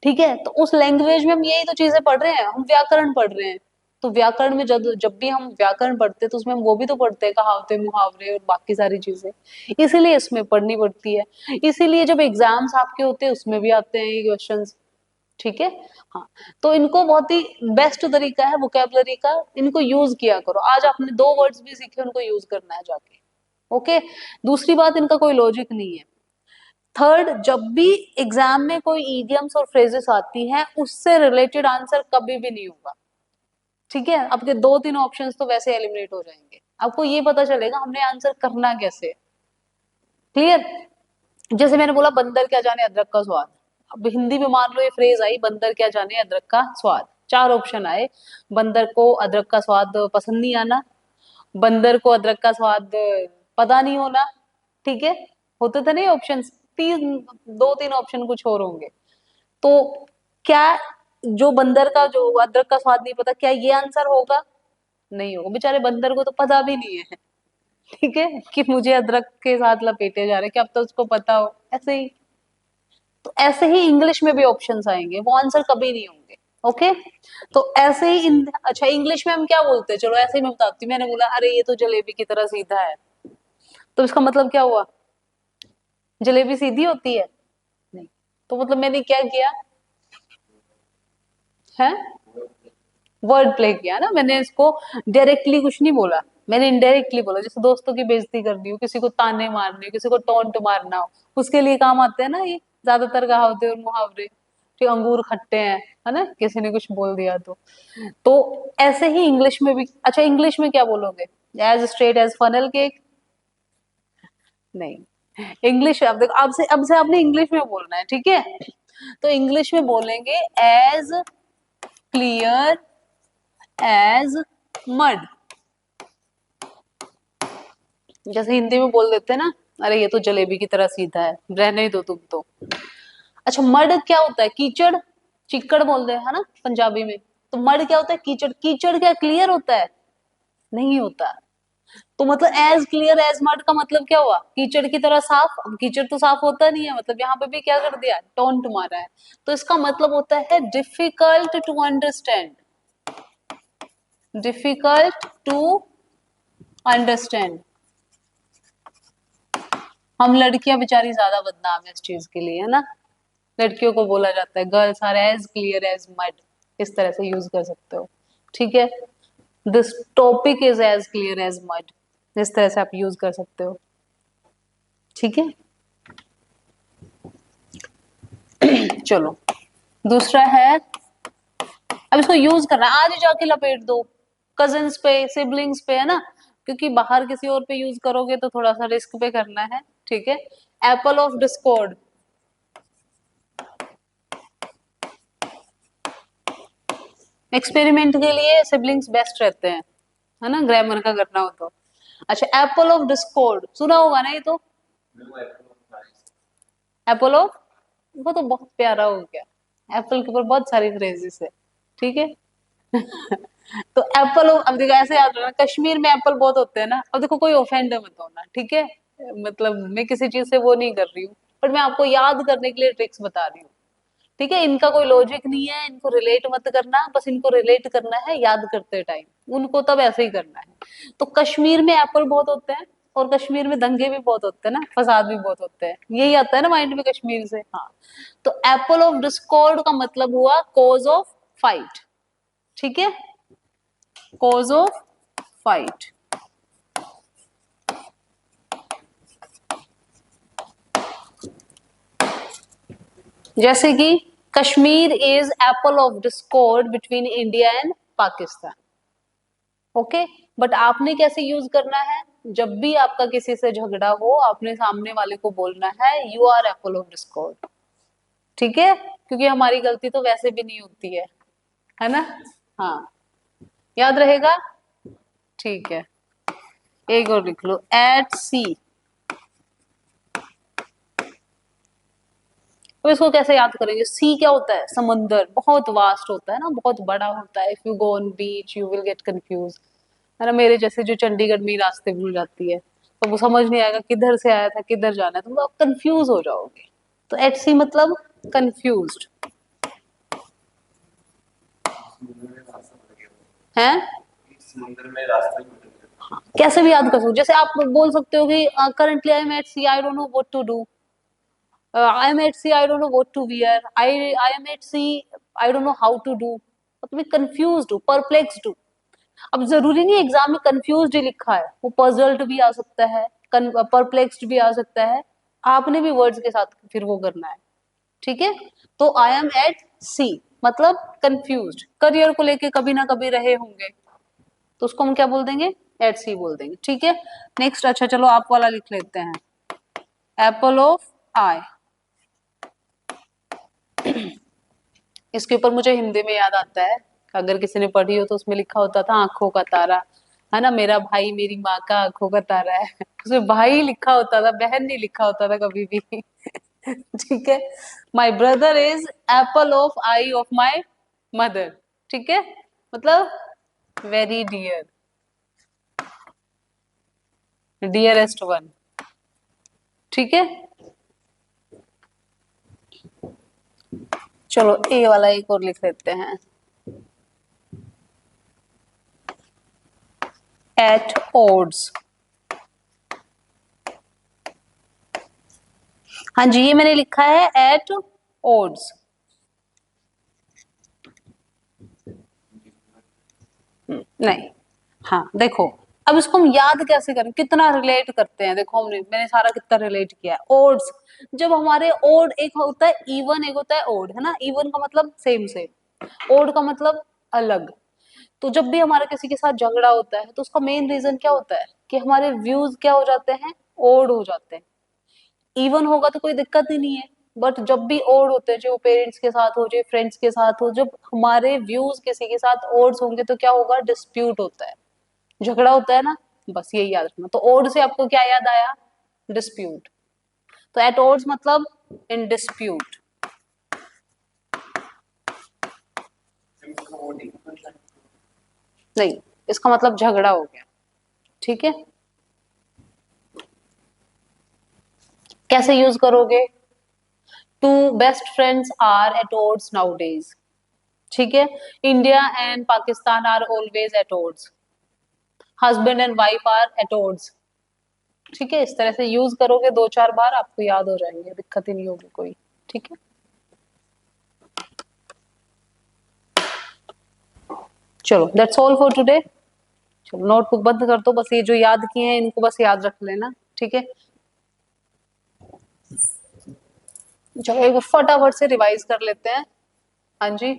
ठीक है, तो उस लैंग्वेज में हम यही तो चीजें पढ़ रहे हैं, हम व्याकरण पढ़ रहे हैं। तो व्याकरण में जब जब भी हम व्याकरण पढ़ते हैं तो उसमें हम वो भी तो पढ़ते हैं, कहावते मुहावरे और बाकी सारी चीजें। इसीलिए इसमें पढ़नी पड़ती है। इसीलिए जब एग्जाम्स आपके होते हैं उसमें भी आते हैं ये क्वेश्चंस। ठीक है। हाँ, तो इनको बहुत ही बेस्ट तरीका है वोकेबलरी का, इनको यूज किया करो। आज आपने 2 वर्ड्स भी सीखे, उनको यूज करना है जाके। ओके। दूसरी बात, इनका कोई लॉजिक नहीं है। थर्ड, जब भी एग्जाम में कोई इडियम्स और फ्रेजेस आती हैं, उससे रिलेटेड आंसर कभी भी नहीं होगा। ठीक है, आपके 2-3 ऑप्शंस तो वैसे एलिमिनेट हो जाएंगे। आपको ये पता चलेगा हमने आंसर करना कैसे। क्लियर? जैसे मैंने बोला, बंदर क्या जाने अदरक का स्वाद। अब हिंदी में मान लो ये फ्रेज आई, बंदर क्या जाने अदरक का स्वाद, 4 ऑप्शन आए। बंदर को अदरक का स्वाद पसंद नहीं आना, बंदर को अदरक का स्वाद पता नहीं होना। ठीक है, होते थे नहीं ऑप्शंस, 2-3 ऑप्शन कुछ और होंगे। तो क्या जो बंदर का जो अदरक का स्वाद नहीं पता, क्या ये आंसर होगा? नहीं होगा, बेचारे बंदर को तो पता भी नहीं है। ठीक है, कि मुझे अदरक के साथ लपेटे जा रहे, क्या अब तो उसको पता हो, ऐसे ही। तो ऐसे ही इंग्लिश में भी ऑप्शंस आएंगे, वो आंसर कभी नहीं होंगे। ओके। तो ऐसे ही अच्छा, इंग्लिश में हम क्या बोलते हैं, चलो ऐसे ही मैं बताती हूँ। मैंने बोला अरे ये तो जलेबी की तरह सीधा है, तो इसका मतलब क्या हुआ? जलेबी सीधी होती है? नहीं। तो मतलब मैंने क्या किया? है, वर्ड प्ले किया ना मैंने, इसको डायरेक्टली कुछ नहीं बोला, मैंने इनडायरेक्टली बोला। जैसे दोस्तों की बेइज्जती करनी हो, किसी को ताने मारने हो, किसी को टोंट मारना हो, उसके लिए काम आते हैं ना ये ज्यादातर कहावतें और मुहावरे। कि अंगूर खट्टे हैं, है ना, किसी ने कुछ बोल दिया तो ऐसे ही इंग्लिश में भी। अच्छा, इंग्लिश में क्या बोलोगे? As straight as funnel cake? नहीं, इंग्लिश अब देखो, अब से आपने इंग्लिश में बोलना है, ठीक है? तो इंग्लिश में बोलेंगे एज क्लियर एज मड। जैसे हिंदी में बोल देते हैं ना, अरे ये तो जलेबी की तरह सीधा है, रहने ही दो तुम तो। अच्छा, मड क्या होता है? कीचड़, चिक्कड़ बोलते हैं, है ना पंजाबी में। तो मड क्या होता है? कीचड़। कीचड़ क्या क्लियर होता है? नहीं होता। तो मतलब एज क्लियर एज मड का मतलब क्या हुआ? कीचड़ की तरह साफ। अब कीचड़ तो साफ होता नहीं है, मतलब यहाँ पे भी क्या कर दिया? टोंट मारा है। तो इसका मतलब होता है difficult to understand. Difficult to understand. हम लड़कियां बेचारी ज्यादा बदनाम है इस चीज के लिए, है ना। लड़कियों को बोला जाता है girls are as clear as mud, इस तरह से यूज कर सकते हो, ठीक है। This topic is as clear as mud, इस तरह से आप यूज कर सकते हो, ठीक है। चलो, दूसरा है, अब इसको यूज करना है, आज ही जाके लपेट दो कजिन्स पे, सिबलिंग्स पे, है ना। क्योंकि बाहर किसी और पे यूज करोगे तो थोड़ा सा रिस्क पे करना है, ठीक है। Apple of Discord. एक्सपेरिमेंट के लिए सिबलिंग्स बेस्ट रहते हैं, है ना, ग्रामर का करना हो तो। अच्छा, एप्पल ऑफ डिस्कॉर्ड सुना होगा ना ये तो। एप्पल ऑफ, वो तो बहुत प्यारा हो गया, एप्पल के ऊपर बहुत सारी फ्रेजेस है, ठीक है। तो एप्पल ऑफ, अब देखो ऐसे याद रखना, कश्मीर में एप्पल बहुत होते हैं ना। अब देखो कोई ऑफेंड मत होना, ठीक है। मतलब मैं किसी चीज से वो नहीं कर रही हूँ, पर मैं आपको याद करने के लिए ट्रिक्स बता रही हूँ, ठीक है। इनका कोई लॉजिक नहीं है, इनको रिलेट मत करना, बस इनको रिलेट करना है याद करते टाइम, उनको तब ऐसे ही करना है। तो कश्मीर में एप्पल बहुत होते हैं, और कश्मीर में दंगे भी बहुत होते हैं ना, फसाद भी बहुत होते हैं, यही आता है ना माइंड में कश्मीर से। हाँ, तो एप्पल ऑफ डिस्कॉर्ड का मतलब हुआ कॉज ऑफ फाइट, ठीक है, कॉज ऑफ फाइट। जैसे कि Kashmir is Apple of Discord between India and Pakistan, okay. But आपने कैसे यूज करना है? जब भी आपका किसी से झगड़ा हो, आपने सामने वाले को बोलना है you are apple of discord, ठीक है, क्योंकि हमारी गलती तो वैसे भी नहीं होती है ना। हाँ, याद रहेगा, ठीक है। एक और लिख लो, एट सी। अब इसको कैसे याद करेंगे? सी क्या होता है? समंदर, बहुत वास्ट होता है ना, बहुत बड़ा होता है। If you go on beach you will get confuse, है ना। मेरे जैसे जो चंडीगढ़ में ही रास्ते भूल जाती है, तो वो समझ नहीं आएगा किधर से आया था किधर जाना है, तो आप कंफ्यूज हो जाओगे। तो एट सी मतलब कंफ्यूज्ड है। समुद्र में रास्ते भटक गए। कैसे भी याद कर सकते, जैसे आप बोल सकते हो कि currently I am at sea, I don't know what to do. I am at sea, I don't know what to wear. I am at sea, I don't know how to do. मतलब confused हूँ, perplexed हूँ। अब जरूरी नहीं exam में confused ही लिखा है, वो पजल्ड भी आ सकता है, परप्लेक्स्ड भी आ सकता है। आपने भी वर्ड्स के साथ फिर वो करना है, ठीक है। तो आई एम एट सी मतलब कंफ्यूज्ड, करियर को लेके कभी ना कभी रहे होंगे, तो उसको हम क्या बोल देंगे? एट सी बोल देंगे, ठीक है। नेक्स्ट, अच्छा चलो आप वाला लिख लेते हैं, एप्पल ऑफ आई। इसके ऊपर मुझे हिंदी में याद आता है, अगर किसी ने पढ़ी हो तो उसमें लिखा होता था आंखों का तारा, है ना, मेरा भाई मेरी माँ का आंखों का तारा है। उसमें भाई लिखा होता था, बहन नहीं लिखा होता था कभी भी। ठीक है, my brother is Apple of I of my mother, ठीक है, मतलब वेरी डियर, डियरेस्ट वन, ठीक है। चलो ए वाला एक और लिख लेते हैं, एट ओड्स। हाँ जी, ये मैंने लिखा है एट ओड्स। नहीं। हाँ देखो, अब इसको हम याद कैसे करें, कितना रिलेट करते हैं, देखो मैंने सारा कितना रिलेट किया है। ओड्स, जब हमारे ओड एक होता है इवन, एक होता है ओड, है ना। इवन का मतलब सेम सेम, ओड का मतलब अलग। तो जब भी हमारा किसी के साथ झगड़ा होता है तो उसका मेन रीजन क्या होता है कि हमारे व्यूज क्या हो जाते हैं, ओड हो जाते हैं। इवन होगा तो कोई दिक्कत ही नहीं है, बट जब भी ओड होते हैं, जो पेरेंट्स के साथ हो, जो फ्रेंड्स के साथ हो, जब हमारे व्यूज किसी के साथ ओड्स होंगे तो क्या होगा, डिस्प्यूट होता है, झगड़ा होता है ना। बस यही याद रखना। तो ओड से आपको क्या याद आया, डिस्प्यूट। तो एट ओड्स मतलब इन डिस्प्यूट। नहीं, इसका मतलब झगड़ा हो गया, ठीक है। कैसे यूज करोगे, two best friends are at odds nowadays, ठीक है। India and Pakistan are always at odds, husband and wife are at odds, ठीक है। इस तरह से यूज करोगे दो चार बार, आपको याद हो जाएंगे, दिक्कत ही नहीं होगी कोई, ठीक है। चलो दैट्स ऑल फॉर टुडे। चलो नोटबुक बंद कर दो, बस ये जो याद किए हैं इनको बस याद रख लेना, ठीक है। चलो एक बार फटाफट से रिवाइज कर लेते हैं। हाँ जी,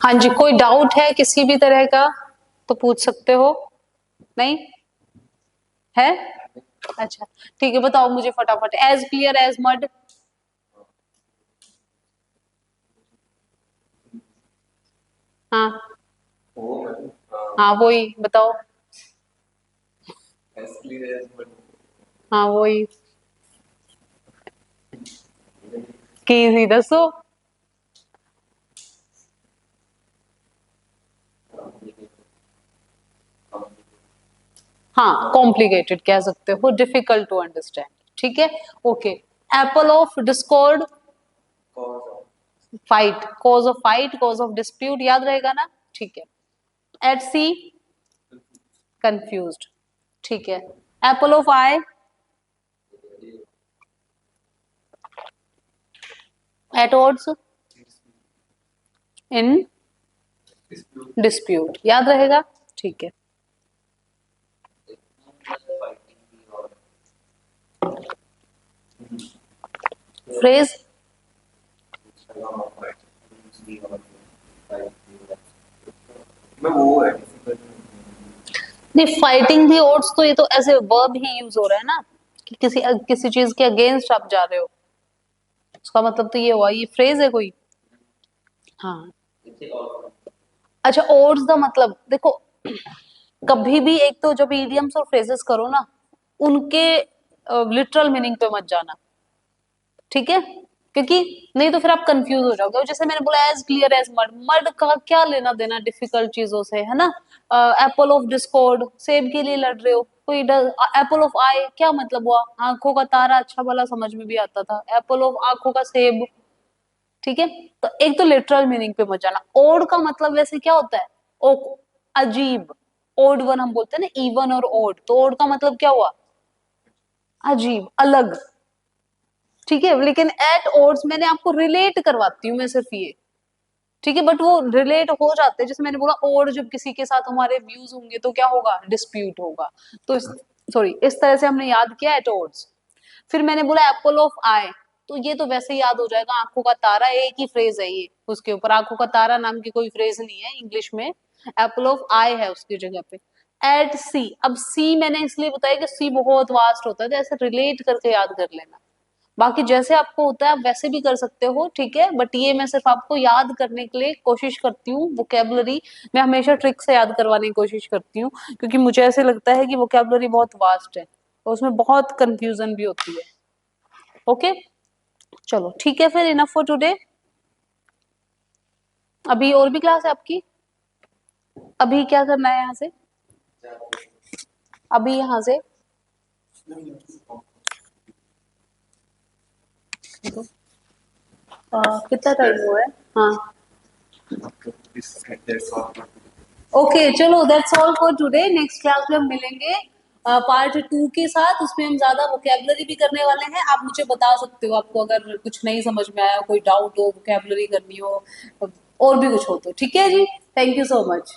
हाँ जी, कोई डाउट है किसी भी तरह का तो पूछ सकते हो। नहीं है, अच्छा ठीक है, बताओ मुझे फटाफट। एज क्लियर एज मड, हाँ हाँ वही बताओ। हाँ वही, की दसो। हाँ कॉम्प्लिकेटेड कह सकते हो, डिफिकल्ट टू अंडरस्टैंड, ठीक है। Okay, Apple of Discord, fight, cause of fight, cause of dispute, याद रहेगा ना, ठीक है। एट सी, कंफ्यूज्ड, ठीक है। Apple of eye, at odds, in dispute, याद रहेगा, ठीक है। फ्रेज, नहीं फाइटिंग दी ओड्स तो ये तो ऐसे वर्ब ही यूज हो रहा है ना, कि किसी किसी चीज के अगेंस्ट आप जा रहे हो, उसका मतलब तो ये हुआ, ये फ्रेज है कोई। हाँ, अच्छा ओड्स का मतलब देखो, कभी भी एक तो जब इडियम्स और फ्रेजेस करो ना, उनके लिटरल मीनिंग पे मत जाना, ठीक है। क्योंकि नहीं तो फिर आप कंफ्यूज हो जाओगे। और जैसे मैंने बोला as clear as mud, mud का क्या लेना देना डिफिकल्ट चीजों से, है ना। एप्पल ऑफ डिस्कॉर्ड, सेब के लिए लड़ रहे हो कोई। एप्पल ऑफ आई क्या मतलब हुआ, आंखों का तारा, अच्छा भला समझ में भी आता था। एप्पल ऑफ आंखों का सेब, ठीक है। तो एक तो लिटरल मीनिंग पे मत जाना। ओड का मतलब वैसे क्या होता है, ओ, अजीब। ओड वन हम बोलते हैं ना, इवन और ओड, तो ओड का मतलब क्या हुआ, अजीब, अलग, ठीक है। लेकिन एट ओड्स मैंने आपको रिलेट करवाती हूँ मैं सिर्फ ये, ठीक है। बट वो रिलेट हो जाते हैं, जैसे मैंने बोला ओड जब किसी के साथ हमारे व्यूज होंगे तो क्या होगा, डिस्प्यूट होगा। तो सॉरी, इस तरह से हमने याद किया एट ओड्स। फिर मैंने बोला एप्पल ऑफ आई, तो ये तो वैसे ही याद हो जाएगा, आंखों का तारा, एक ही फ्रेज है ये, उसके ऊपर आंखों का तारा नाम की कोई फ्रेज नहीं है इंग्लिश में, एप्पल ऑफ आई है उसकी जगह पे। एट सी, अब सी मैंने इसलिए बताया कि सी बहुत वास्ट होता है, तो ऐसे रिलेट करके याद कर लेना। बाकी जैसे आपको होता है आप वैसे भी कर सकते हो, ठीक है। बट ये मैं सिर्फ आपको याद करने के लिए कोशिश करती हूँ, वोकेबलरी मैं हमेशा ट्रिक से याद करवाने की कोशिश करती हूँ, क्योंकि मुझे ऐसे लगता है कि वोकेबलरी बहुत वास्ट है, तो उसमें बहुत कंफ्यूजन भी होती है। ओके, चलो ठीक है, फिर इनफ फॉर टुडे। अभी और भी क्लास है आपकी, अभी क्या करना है यहाँ से, अभी यहाँ से कितना टाइम हुआ है, हाँ ओके चलो that's all for today. Next class में हम मिलेंगे पार्ट 2 के साथ। उसमें हम ज्यादा वोकेबलरी भी करने वाले हैं। आप मुझे बता सकते हो, आपको अगर कुछ नहीं समझ में आया, कोई डाउट हो, वोकेबलरी करनी हो और भी कुछ हो तो। ठीक है जी, थैंक यू सो मच।